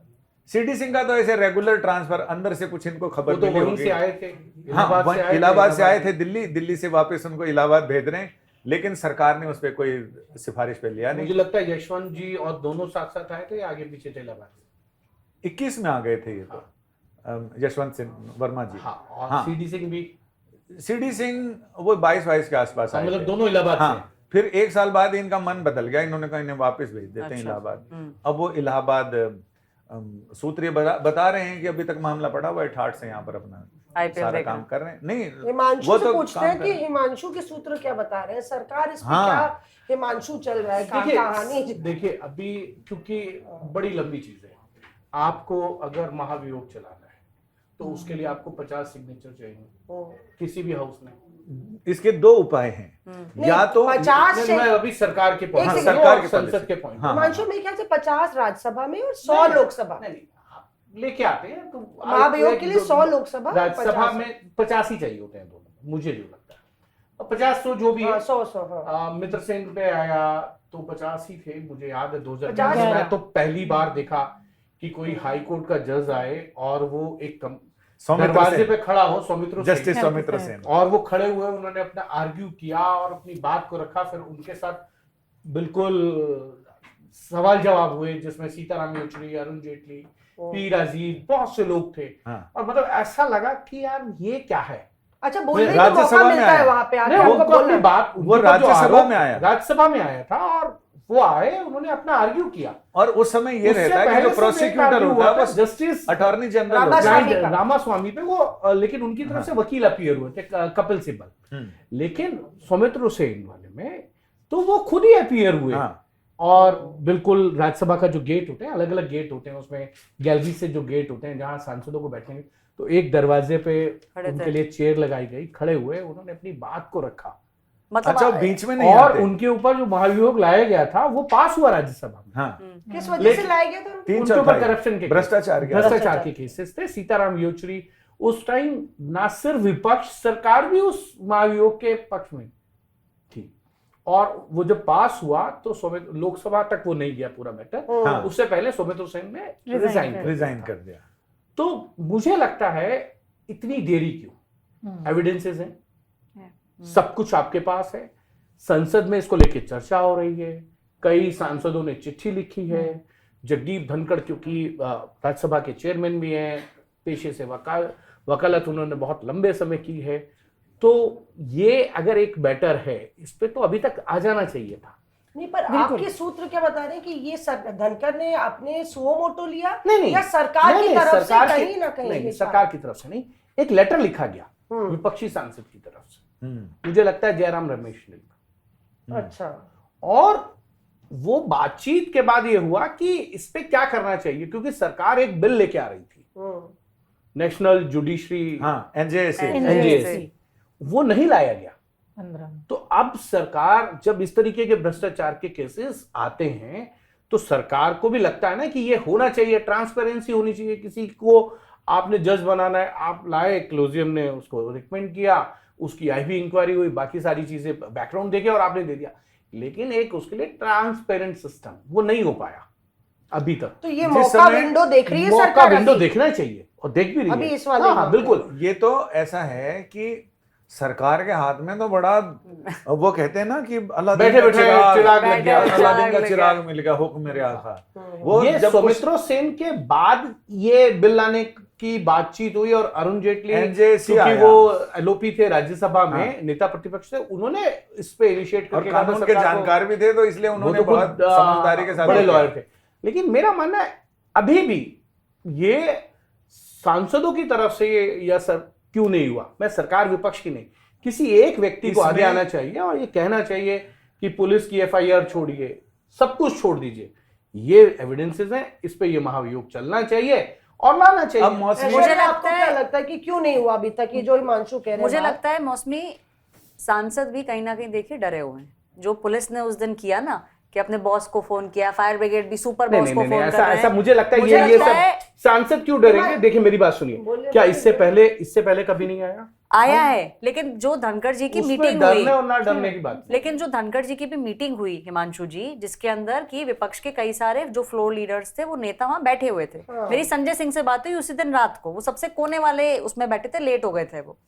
सीडी सिंह का तो ऐसे रेगुलर ट्रांसफर, अंदर से कुछ इनको खबर वो तो मिली वहीं होगी। से आए थे, हाँ, इलाहाबाद से आए थे दिल्ली, दिल्ली से वापस उनको इलाहाबाद भेज रहे हैं, लेकिन सरकार ने उस पर कोई सिफारिश पे लिया मुझे नहीं। लगता है यशवंत जी और दोनों साथ साथ आए थे या आगे पीछे थे इलाहाबाद से? 21 में आ गए थे ये तो, यशवंत सिंह वर्मा जी। हाँ, और हाँ। सीडी सिंह भी, सीडी सिंह वो 22 के आसपास आए मतलब थे। दोनों इलाहाबाद से। हाँ, फिर 1 साल बाद इनका मन बदल गया, इन्होंने कहा इन्हें वापस भेज देते हैं इलाहाबाद। अब वो इलाहाबाद सूत्र ये बता रहे हैं कि अभी तक मामला पड़ा हुआ है, ठाठ से यहाँ पर अपना IPL सारा देख काम रहे कर रहे हैं। नहीं, हिमांशु वो से तो पूछते काम हैं कर कि रहे हैं। हिमांशु के सूत्र क्या बता रहे हैं, सरकार इस पे हाँ। क्या, हिमांशु चल रहा है कहानी। देखिए अभी क्योंकि बड़ी लंबी चीज है, आपको अगर महाभियोग चलाना है तो उसके लिए आपको 50 सिग्नेचर चाहिए किसी भी हाउस में। इसके 2 उपाय हैं, या तो 50 से, मैं अभी सरकार के पॉइंट, एक सरकार के संसद पॉलिसी। के पॉइंट। हाँ। हिमांशु मेरे ख्याल से 50 राज्यसभा में और 100 लोकसभा। नहीं, लेके आते हैं तो महाभियोग के लिए 100 लोकसभा, राज्यसभा 50 में 85 चाहिए होते हैं दोनों, मुझे जो लगता है, और 50 जो भी है। 100 हाँ। मित्र सेन पे आया तो 50 ही थे, मुझे याद है 2011 50 में तो पहली बार देखा कि कोई हाई कोर्ट का जज आए और वो एक दरवाजे पे खड़ा हो, सौमित्र सेन, जस्टिस सौमित्र सेन, और वो खड़े हुए उन्होंने अपना आर्ग्यू किया और अपनी बात को रखा, फिर उनके साथ बिल्कुल सवाल जवाब हुए जिसमें सीताराम येचुरी, अरुण जेटली, पी राजीव, बहुत से लोग थे। हाँ। और मतलब ऐसा लगा कि यार ये क्या है। अच्छा, बोलने का राज्यसभा मौका में मिलता है आया। वहां पे आके नहीं, आपको उनको अपनी बोलना। बात, वो उनके ऊपर जो राज्यसभा आरोप- में आया। राज्यसभा में आया था और वो आए, उन्होंने अपना आर्ग्यू किया। और उस समय ये उससे रहता है कि पहले जो सब एक प्रोसिक्यूटर आर्ग्यू होता हुआ है था, वो जस्टिस अटॉर्नी जनरल होता है। रामास्वामी का। रामास्वामी पे वो, लेकिन उनकी तरफ से वकील अपीयर हुए थे, कपिल सिब्बल। लेकिन सौमित्र सेन वाले में तो वो खुद ही अपीयर हुए। हाँ। और बिल्कुल राज्यसभा का जो गेट होते हैं, अलग अलग गेट होते हैं, उसमें गैलरी से जो गेट होते हैं जहां सांसदों को बैठेंगे, तो एक दरवाजे पे उनके लिए चेयर लगाई गई, खड़े हुए, उन्होंने अपनी बात को रखा। मतलब अच्छा, बीच में नहीं और आते। उनके ऊपर जो महाभियोग लाया गया था वो पास हुआ राज्यसभा में। हाँ। किस वजह से लेकिन- लाया गया था? तीन उनके ऊपर चौथाई करप्शन के भ्रष्टाचार के भ्रष्टाचार के केसेस थे। सीताराम येचुरी उस टाइम ना सिर्फ विपक्ष, सरकार भी उस महाभियोग के पक्ष में थी, और वो जब पास हुआ तो लोकसभा तक वो नहीं गया पूरा मैटर। हाँ। उससे पहले सौमित्र सेन ने Resign रिजाइन कर दिया। तो मुझे लगता है इतनी देरी क्यों? एविडेंसेस हैं, सब कुछ आपके पास है, संसद में इसको लेके चर्चा हो रही है, कई सांसदों ने चिट्ठी लिखी है, जगदीप धनखड़ क्योंकि राज्यसभा के चेयरमैन भी हैं, पेशे से वकालत उन्होंने बहुत लंबे समय की है, तो ये अगर एक बैटर है इस पे तो अभी तक आ जाना चाहिए था। नहीं, पर आपके सूत्र क्या बता रहे हैं कि ये धनखड़ ने अपने सुओ मोटो लिया, नहीं, या सरकार की तरफ से सरकार कहीं ना कहीं? नहीं, सरकार की तरफ से नहीं, एक लेटर लिखा गया विपक्षी सांसद की तरफ से, मुझे लगता है जयराम रमेश ने लिखा। अच्छा। और वो बातचीत के बाद ये हुआ कि इस पे क्या करना चाहिए, क्योंकि सरकार एक बिल लेके आ रही थी, नेशनल जुडिशरी, हाँ, एनजेएसी, NJAC, वो नहीं लाया गया। 15 तो अब सरकार जब इस तरीके के भ्रष्टाचार के केसेस आते हैं तो सरकार को भी लगता है ना कि ये होना चाहिए, ट्रांसपेरेंसी होनी चाहिए। किसी को आपने जज बनाना है, आप लाए, क्लोजियम ने उसको रिकमेंड किया, उसकी आईबी इंक्वायरी हुई, बाकी सारी चीजें बैकग्राउंड देके और आपने दे दिया, लेकिन एक उसके लिए ट्रांसपेरेंट सिस्टम वो नहीं हो पाया अभी तक। तो ये जिस मौका समय विंडो देख रही है मौका सरकार विंडो अभी? देखना चाहिए और देख भी रही अभी है इस वाले हाँ, मौके। बिल्कुल। ये तो ऐसा है कि सरकार के हाथ में तो बड़ा, वो कहते हैं ना कि अलादीन बैठे का बैठे चिराग लग गया, अलादीन का लग चिराग गया। मिल गया, हुक्म मेरे आका। वो ये जब सौमित्र सेन के बाद ये बिल लाने की बातचीत हुई और अरुण जेटली NJAC क्योंकि आया। वो एलओपी थे राज्यसभा में, हाँ। नेता प्रतिपक्ष थे, उन्होंने इस पे इनिशिएट और करके कानून के सरकार को- जानकार भी थे, तो इसलिए वो उन्होंने तो खुद, बहुत समझदारी के साथ बड़े किया। लॉयर थे। लेकिन मेरा मानना है अभी भी ये सांसदों की तरफ से या सर क्यों नहीं हुआ, मैं सरकार विपक्ष की नहीं, किसी एक व्यक्ति को आगे इसमें- आना चाहिए और ये कहना चाहिए कि पुलिस की एफआईआर छोड़िए, सब कुछ छोड़ दीजिए, ये एविडेंसेस हैं, इस पे ये महाभियोग चलना चाहिए और लाना अब चाहिए। मौसमी मुझे ऐश्वर्या, आपको लगता है- क्या लगता है कि क्यों नहीं हुआ अभी तक? ये जो हिमांशु कह रहे हैं मुझे बात। लगता है मौसमी सांसद भी कहीं ना कहीं देखिए डरे हुए हैं। जो पुलिस ने उस दिन किया ना कि अपने बॉस को फोन किया, फायर ब्रिगेड भी सुपर नहीं बॉस नहीं को नहीं, नहीं फोन कर ऐसा रहे ऐसा हैं। मुझे लगता है मुझे ये लगता है- सब सांसद क्यों डरेंगे। देखिए मेरी बात सुनिए, बोलिए, क्या बोलिए। इससे पहले कभी नहीं आया? आया है, लेकिन जो धनखड़ जी की उसमें मीटिंग हुई, डरने और ना डरने की बात। लेकिन जो धनखड़ जी की भी मीटिंग हुई हिमांशु जी, जिसके अंदर की विपक्ष के कई सारे जो फ्लोर लीडर्स थे वो नेता वहां बैठे हुए थे। मेरी संजय सिंह से बात हुई उसी दिन रात को, वो सबसे कोने वाले उसमें बैठे थे, लेट हो गए थे वो।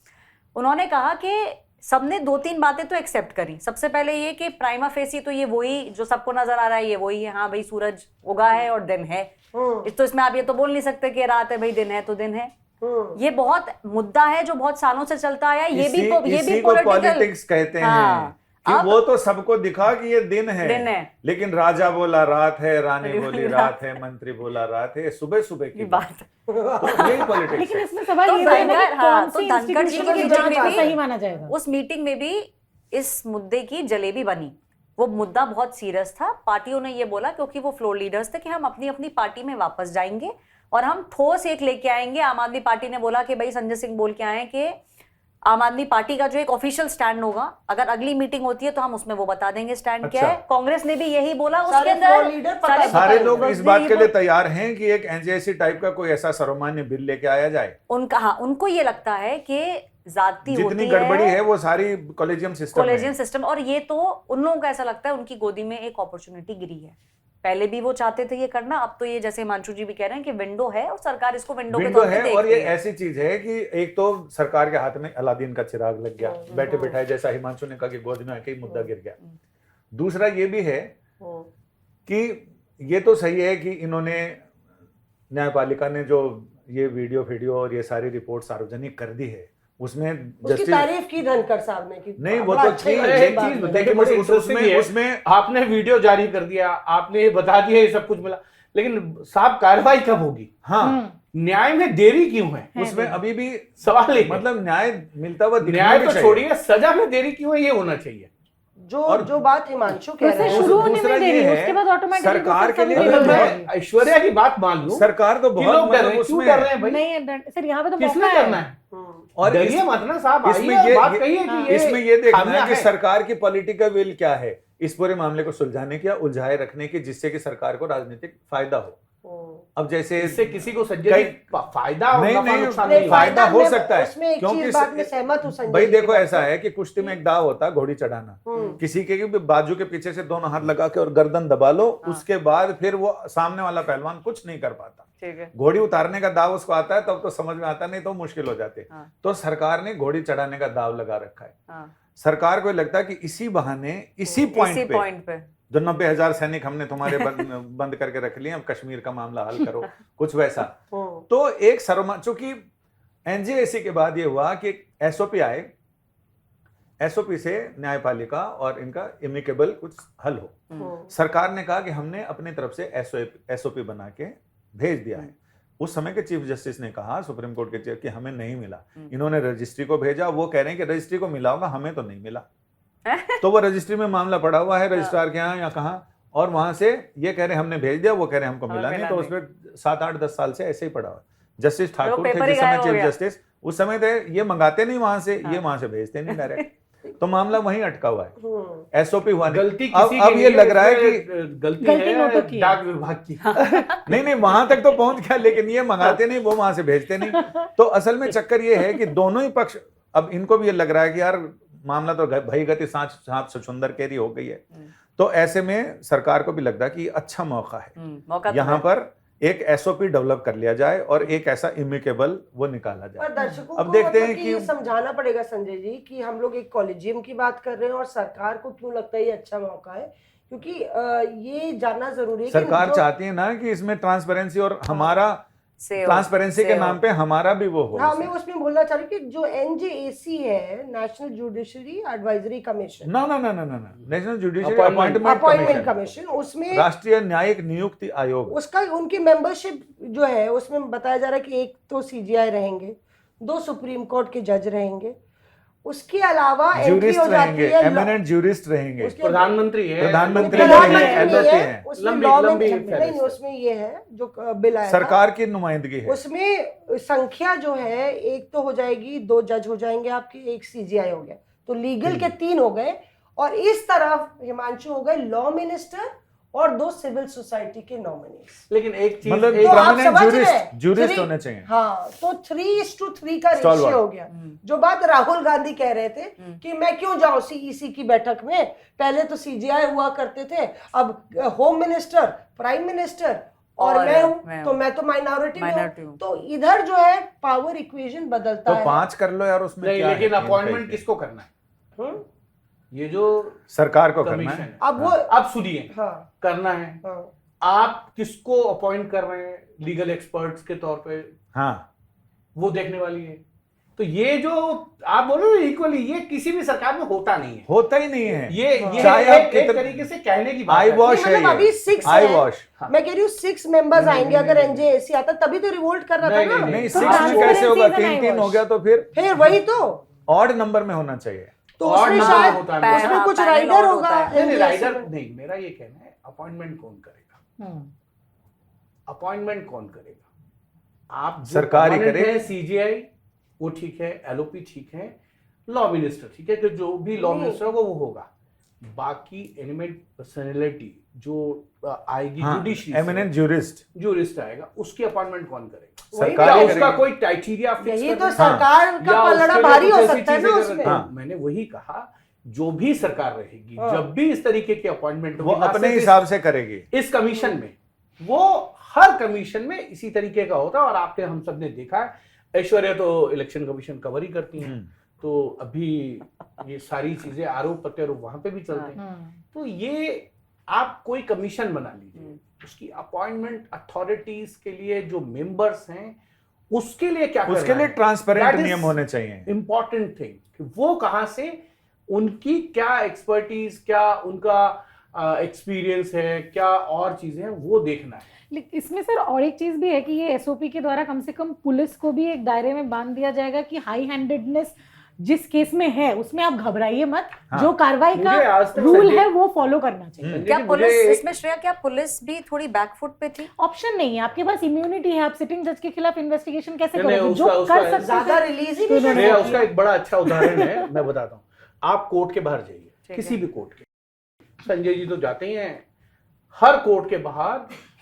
उन्होंने कहा कि सबने 2-3 बातें तो एक्सेप्ट करी। सबसे पहले ये कि प्राइमा फेसी तो ये वही जो सबको नजर आ रहा है, ये वही है, हाँ भाई सूरज उगा है और दिन है, तो इसमें आप ये तो बोल नहीं सकते कि रात है भाई, दिन है तो दिन है। ये बहुत मुद्दा है जो बहुत सालों से चलता आया है। ये भी पॉलिटिक्स पॉलिटिकल कहते हैं हाँ, कि अब- वो तो सबको दिखा कि ये दिन है, लेकिन राजा बोला रात है, रानी बोली रात है, मंत्री बोला रात है, सुबह सुबह की बात। यही पॉलिटिक्स लेकिन है। इसमें सवाल तो ये है ना कि धनखड़- हाँ, कौन तो सी धनखड़ जी इंस्टीट्यूशन की की मीटिंग जांच में को भी- सही माना जाएगा? उस मीटिंग में भी इस मुद्दे की जलेबी बनी। वो मुद्दा बहुत सीरियस था। पार्टियों ने ये बोला, क्योंकि वो फ्लोर लीडर्स थे, कि हम अपनी अपनी पार्टी में वापस जाएंगे और हम ठोस एक लेके आएंगे। आम आदमी पार्टी ने बोला कि भाई संजय सिंह बोल के आए कि आम आदमी पार्टी का जो एक ऑफिशियल स्टैंड होगा, अगर अगली मीटिंग होती है तो हम उसमें वो बता देंगे स्टैंड क्या है। कांग्रेस ने भी यही बोला, उसके सारे अंदर floor leader पता सारे लोग बस इस भी बात ये के लिए बोल- तैयार हैं कि एक एनजेसी टाइप का कोई ऐसा सर्वमान्य बिल लेके आया जाए। उनका, हाँ, उनको ये लगता है कि जाति जितनी होती गड़बड़ी है वो सारी कॉलेजियम सिस्टम में कॉलेजियम है। सिस्टम, और ये तो उन लोगों को ऐसा लगता है उनकी गोदी में एक अपॉर्चुनिटी गिरी है। पहले भी वो चाहते थे ये करना, अब तो ये जैसे हिमांशु जी भी कह रहे हैं कि विंडो है और सरकार इसको विंडो के विंडो तौर पे है, देख और ये रही है। ऐसी चीज है कि एक तो सरकार के हाथ में अलादीन का चिराग लग गया, बैठे बैठाए, जैसा हिमांशु ने कहा कि गोद में आके ही मुद्दा गिर गया। दूसरा ये भी है कि ये तो सही है कि इन्होंने, न्यायपालिका ने जो ये वीडियो और ये सारी रिपोर्ट सार्वजनिक कर दी है, उसमें उसकी जस्टिस तारीफ की धनखड़ साहब ने की। नहीं, वो बड़ा तो अच्छा ठीक लगा है, ये एक बात चीज में। देखिए, बड़ी interesting है। उसमें आपने वीडियो जारी कर दिया, आपने ये बता दिया, ये सब कुछ मिला, लेकिन साहब कार्रवाई कब होगी? हाँ, न्याय में देरी क्यों है? उसमें अभी भी सवाल ये है। मतलब न्याय मिलता हुआ दिखना न्याय भी तो चाहिए। छोड़िए, सजा में देरी क्यों है, ये होना चाहिए। जो बात हिमांशु कह रहे वैसे हैं, शुरू होने दूसरा में देरी ये है, है, उसके बाद ऑटोमेटिकली सरकार के लिए अगर तो मैं ऐश्वर्या की बात मान लूं, सरकार तो कि बहुत लोग डर रहे मतलब हैं, क्यों उसमें डर रहे हैं भाई? नहीं सर, यहाँ पे तो किसने मौका करना है। है? और डरिए मत ना साहब, इसमें आइए ये बात कहिए कि इसमें ये देखना खामियां है कि है। सरकार की पॉलिटिकल विल क्या है इस पूरे मामले को सुलझाने की या उलझाए रखने की, जिससे कि सरकार को राजनीतिक फायदा हो। अब जैसे इससे किसी को संजय कई- जी फायदा और नहीं, नफा नहीं, नुकसान नहीं, नहीं फायदा होगा। हो मैं सकता है, उसमें एक क्योंकि चीज बात में सहमत हूं संजय भाई जी की देखो बात ऐसा से। है कि कुश्ती में एक दाव होता है घोड़ी चढ़ाना, हम्म। किसी के भी बाजू के पीछे से दोनों हाथ लगा के और गर्दन दबा लो, उसके बाद फिर वो सामने वाला पहलवान कुछ नहीं कर पाता। ठीक है। घोड़ी उतारने का दाव उसको आता है तब तो समझ में आता, नहीं तो मुश्किल हो जाते। हाँ। तो सरकार ने घोड़ी चढ़ाने का दाव लगा रखा है। हाँ, सरकार को लगता है कि इसी बहाने इसी इसी पॉइंट पॉइंट पे जो 90,000 सैनिक हमने तुम्हारे बंद करके रख लिए, अब कश्मीर का मामला हल करो, कुछ वैसा। तो एक सर्वमा, चूंकि एनजेएसी के बाद ये हुआ कि एसओपी आए, एसओपी से न्यायपालिका और इनका इमिकेबल कुछ हल हो। सरकार ने कहा कि हमने अपनी तरफ से एसओपी बना के भेज दिया है। उस समय के चीफ जस्टिस ने कहा, सुप्रीम कोर्ट के चीफ, कि हमें नहीं मिला। इन्होंने रजिस्ट्री को भेजा, वो कह रहे हैं कि रजिस्ट्री को मिला होगा, हमें तो नहीं मिला। तो वो रजिस्ट्री में मामला पड़ा हुआ है रजिस्ट्रार के यहाँ या कहाँ, और वहां से ये कह रहे हैं हमने भेज दिया, वो कह रहे हैं हमको मिला नहीं। तो उसमें 7, 8, 10 साल से ऐसे ही पड़ा हुआ। जस्टिस ठाकुर थे पेपर ही जिस समय गायब हो चीफ गया। जस्टिस, उस समय थे, ये मंगाते नहीं वहां से, ये वहां से भेजते नहीं डायरेक्ट। तो मामला वहीं अटका हुआ है, एसओपी हुआ नहीं। गलती किसी अब की ये नहीं लग रहा है इसमें कि गलती गलती नोटों है की है। डाक विभाग की। नहीं वहां तक तो पहुंच गया, लेकिन ये मंगाते नहीं, वो वहां से भेजते नहीं। तो असल में चक्कर ये है कि दोनों ही पक्ष, अब इनको भी ये लग रहा है कि यार मामला तो भई गति सांप सचुंदर केरी हो गई है। तो ऐसे में सरकार को भी लगता है कि अच्छा मौका है, मौका तो यहाँ है। पर एक एसओपी डेवलप कर लिया जाए और एक ऐसा इमिकेबल वो निकाला पर जाए। दर्शकों अब को देखते मतलब हैं कि कि ये समझाना पड़ेगा संजय जी कि हम लोग एक कॉलेजियम की बात कर रहे हैं और सरकार को क्यों लगता है ये अच्छा मौका है, क्योंकि ये जानना जरूरी है कि सरकार जो- चाहती है ना कि इसमें ट्रांसपेरेंसी और हमारा से ट्रांसपेरेंसी के हो। नाम पे हमारा भी वो हो। हाँ, मैं उसमें बोलना चाह रही हूँ कि जो एनजेएसी है, नेशनल जुडिशरी एडवाइजरी कमीशन, ना national judiciary Appointment appointment commission, उसमें राष्ट्रीय न्यायिक नियुक्ति आयोग, उसका उनकी मेंबरशिप जो है उसमें बताया जा रहा है कि एक तो सीजीआई रहेंगे, 2 सुप्रीम कोर्ट के जज रहेंगे, उसके अलावा एंट्री जूरिस्ट हो जाती रहेंगे, है एमिनेंट जूरिस्ट रहेंगे, उसके प्रधानमंत्री है, प्रधानमंत्री प्रधानमंत्री है, नहीं LOC है, है। उसमें लंबी- law में लंबी नहीं, फहरिस्त है। उसमें ये है जो बिल आया था, सरकार की नुमाइंदगी है। उसमें संख्या जो है एक तो हो जाएगी, 2 जज हो जाएंगे आपके, एक सीजीआई हो गया, तो लीगल के 3 हो गए, और इस तरफ हिमांशु हो गए लॉ मिनिस्टर और 2 सिविल सोसाइटी के नॉमिनीज। लेकिन एक चीज मतलब एक- तो आप prominent समझ रहे हैं, jurist 3 होने चाहिए। हाँ, तो 3:3 का Stalwart। रेशियो हो गया। जो बात राहुल गांधी कह रहे थे कि मैं क्यों जाऊं सीईसी की बैठक में, पहले तो सीजीआई हुआ करते थे, अब होम मिनिस्टर, प्राइम मिनिस्टर और मैं हूं, तो मैं तो माइनॉरिटी में Minority हूं। हूं। तो इधर जो है पावर इक्वेशन बदलता तो है। 5 कर लो यार, उसमें नहीं, क्या लेकिन है? अपॉइंटमेंट किसको करना है? हम्म? ये जो सरकार को करना कमीशन है। है, अब वो अब सुनिए, हाँ, करना है, हाँ, आप किसको अपॉइंट कर रहे हैं लीगल एक्सपर्ट्स के तौर पे, हाँ, वो देखने वाली है। तो ये जो आप बोल रहे हो इक्वली, ये किसी भी सरकार में होता नहीं है। होता ही नहीं है। ये चाहे आप एक कितने- तरीके से कहने की बात आई है। वॉश नहीं, है मतलब अभी ये, 6 आई है। वॉश। मैं कह रही हूँ 6 मेंबर्स नहीं, आएंगे, नहीं, अगर नहीं, एनजेएसी आता तभी तो रिवोल्ट कर रहा था नहीं, ना। नहीं, नहीं, तो 6 में transparency कैसे होगा? is an 3-3 हो eyewash। गया तो फिर वही तो ऑड नंबर में होना चाहिए। तो और उसमें ना शायद होता है। उसमें हाँ, कुछ पैनल राइडर और होगा। होता है। नहीं, NJAC राइडर में। नहीं, मेरा ये कहना है अपॉइंटमेंट कौन करेगा, अपॉइंटमेंट कौन करेगा? आप जो सरकार ही permanent करे। है, सीजीआई वो ठीक है, एलओपी ठीक है, लॉ मिनिस्टर, ठीक है, कि जो भी लॉ नहीं। मिनिस्टर होगा वो होगा। बाकी एमिनेंट पर्सनैलिटी जो आएगी हाँ, जुडिशरी एमिनेंट ज्यूरिस्ट जूरिस्ट आएगा, उसकी अपॉइंटमेंट कौन करेगा? वही सरकार क्या ही उसका करेगी। कोई क्राइटेरिया फिक्स यही तो करना है? सरकार का या पलड़ा उसके लिए भारी कुछ हो ऐसी सकता है ना चीजें उसमें। करना है? हाँ। मैंने वही कहा, जो भी सरकार रहेगी, हाँ। जब भी इस तरीके की अपॉइंटमेंट वो अपने हिसाब से करेगी। इस कमीशन में, वो हर कमीशन में इसी तरीके का होता है। और आपके हम सब ने देखा है, ऐश्वर्या तो इलेक्शन कमीशन कवर ही करती हैं, तो अभी ये सारी चीजें आरोप प्रत्यारोप वहां पे भी चलते हैं। तो ये आप कोई कमीशन बना लीजिए, उसकी अपॉइंटमेंट अथॉरिटीज के लिए जो मेंबर्स हैं उसके लिए क्या उसके लिए ट्रांसपेरेंट That is नियम होने चाहिए। इंपॉर्टेंट थिंग कि वो कहां से, उनकी क्या एक्सपर्टीज, क्या उनका एक्सपीरियंस है, क्या और चीजें हैं, वो देखना है। लेकिन इसमें सर और एक चीज भी है कि ये एसओपी के द्वारा कम से कम पुलिस को भी एक दायरे में बांध दिया जाएगा कि हाई हैंडेडनेस जिस केस में है उसमें आप घबराइए मत, हाँ। जो कार्रवाई मुझे का आज तक रूल संजय- है वो फॉलो करना चाहिए। संजय क्या जी, पुलिस मुझे- इसमें, श्रेया, क्या पुलिस भी थोड़ी बैकफुट पे थी? ऑप्शन नहीं है आपके पास, इम्यूनिटी है, आप सिटिंग जज के खिलाफ इन्वेस्टिगेशन कैसे नहीं, करोगे? जो उसका- कर उसका सकते ज्यादा थे रिलीज ही तो नहीं कर उन्होंने श्रेया, सकती। उसका एक बड़ा अच्छा उदाहरण है, मैं बताता हूँ। आप कोर्ट के बाहर जाइए, ठीक किसी है। भी कोर्ट के, संजय जी तो जाते ही हैं, हर कोर्ट के बाहर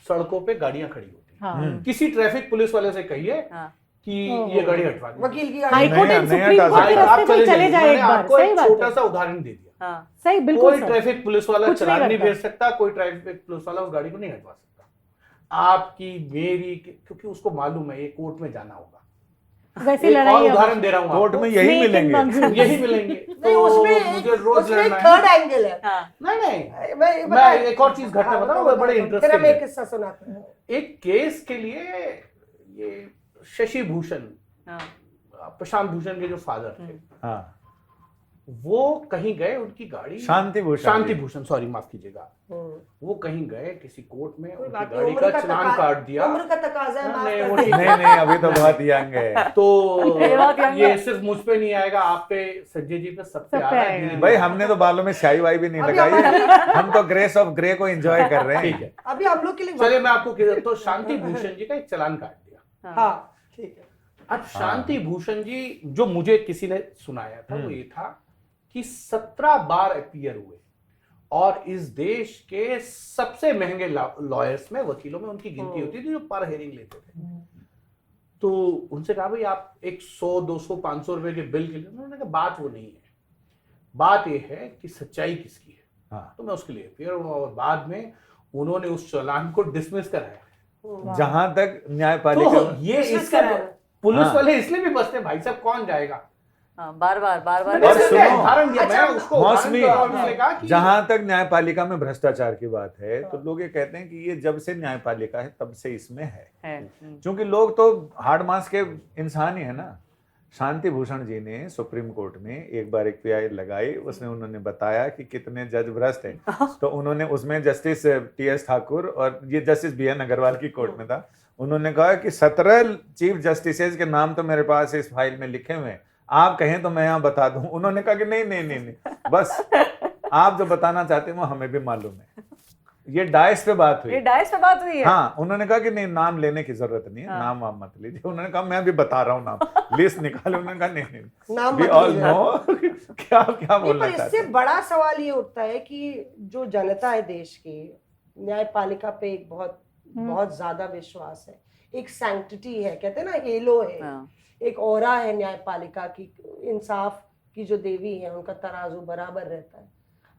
सड़कों पे गाड़ियां खड़ी होती हैं। हाँ। किसी ट्रैफिक पुलिस वाले से कहिए हाँ। कि ये गाड़ी हटवा दीजिए। वकील की हाई गाड़ी कोर्ट नया- एंड नया सुप्रीम कोर्ट के टास्क। रास्ते पे चले जाए एक बार। आपको सही एक बात छोटा है, सा उदाहरण दे दिया। हाँ। सही, बिल्कुल कोई सर। ट्रैफिक पुलिस वाला कुछ नहीं चालान नहीं करता। भेज सकता, कोई ट्रैफिक पुलिस वाला उस गाड़ी को नहीं हटवा सकता। आपकी मेरी, क्योंकि उसको मालूम है ये कोर्ट में जाना होगा। वैसे एक और लड़ाई है। उदाहरण दे रहा हूँ कोर्ट आपको। में यही Snake and मिलेंगे। monsoon। यही मिलेंगे। नहीं, तो उसमें मुझे रोज उसमें एक लड़ना थर्ड है। एंगल है। हाँ। नहीं, मैं मैं एक और चीज घटना हाँ, बताऊं, वो बड़े फिर इंटरेस्टिंग हम एक है। किस्सा सुनाते हैं। एक केस के लिए ये शशि भूषण, हाँ। प्रशांत भूषण के जो फादर थे, हाँ, वो कहीं गए, उनकी गाड़ी शांति भूषण शांति जी। भूषण, सॉरी माफ कीजिएगा, हम्म। वो कहीं गए किसी कोर्ट में, कोई उनकी बात नहीं, गाड़ी उम्र का चलान काट दिया। उम्र का तकाजा है, माफ नहीं, कर वो दीजिए। ठीक नहीं नहीं, अभी तो बहुत यंग है। तो ये बात यहाँ ये पे- सिर्फ मुझ पे नहीं आएगा, आप पे, संजय जी पे, सब पे सब आ पे रहा है आएगा। धीरे-धीरे। भाई हमने तो बालों में स्याही वाई भी नहीं अभी लगाई है, हमारी- हम तो ग्रेस ऑफ ग्रे को एंजॉय कर रहे ठीक हैं। है, अभी हम लोग के लिए चलिए मैं आपको कह तो शांति भूषण जी का एक चलान काट दिया। हाँ ठीक है। अब शांति भूषण जी, जो मुझे किसी ने सुनाया था वो ये था कि 17 बार अपीयर हुए और इस देश के सबसे महंगे लॉयर्स में, वकीलों में उनकी गिनती होती थी जो पर हेयरिंग लेते थे। तो उनसे कहा भाई आप एक 100, 200, 500 रुपए के बिल के लिए, उन्होंने कहा बात वो नहीं है, बात ये है कि सच्चाई किसकी है। हाँ, तो मैं उसके लिए अपीयर हुआ और बाद में उन्होंने उस चालान को डिसमिस कराया। जहां तक न्यायपालिका तो ये Dismiss इससे कराया। पुलिस हाँ। वाले इसलिए भी बचते हैं, भाई साहब कौन जाएगा। हाँ, बार बार मैंने और इसलिए सुनो, उदाहरण दिया, अच्छा, मैं उसको मौसमी, उदाहरण के तौर पे कहा कि जहां तक न्यायपालिका में भ्रष्टाचार की बात है तो लोग ये कहते हैं कि ये जब से न्यायपालिका है तब से इसमें है, क्योंकि लोग तो हार्ड मास के इंसान ही है ना। शांति भूषण जी ने सुप्रीम कोर्ट में एक बार एक पीआई लगाई, उसमें उन्होंने बताया कि कितने जज भ्रष्ट हैं, तो उन्होंने उसमें जस्टिस टीएस ठाकुर और ये जस्टिस बीएन अग्रवाल की कोर्ट में था, उन्होंने कहा कि 17 चीफ जस्टिसेज के नाम तो मेरे पास इस फाइल में लिखे हुए हैं, आप कहें तो मैं यहाँ बता दूं। उन्होंने कहा कि नहीं नहीं नहीं नहीं, बस आप जो बताना चाहते हैं वो हमें भी मालूम है। ये डाइस पे बात हुई। ये डाइस पे बात हुई है। हाँ, उन्होंने कहा कि नहीं नाम लेने की जरूरत नहीं है, हाँ। नाम आप मत लीजिए। उन्होंने कहा मैं भी बता रहा हूँ नाम, लिस्ट निकाले। उन्होंने कहा नहीं नहीं, नाम वी मत ऑल लीजिए। नो क्या क्या नहीं, बोलना पर चाहते इससे हैं। बड़ा सवाल ये उठता है कि जो जनता है देश की, न्यायपालिका पे एक बहुत बहुत ज्यादा विश्वास है, एक सैंक्टिटी है, कहते हैं ना, हेलो है, हाँ। एक ऑरा है न्यायपालिका की, इंसाफ की जो देवी है उनका तराजू बराबर रहता है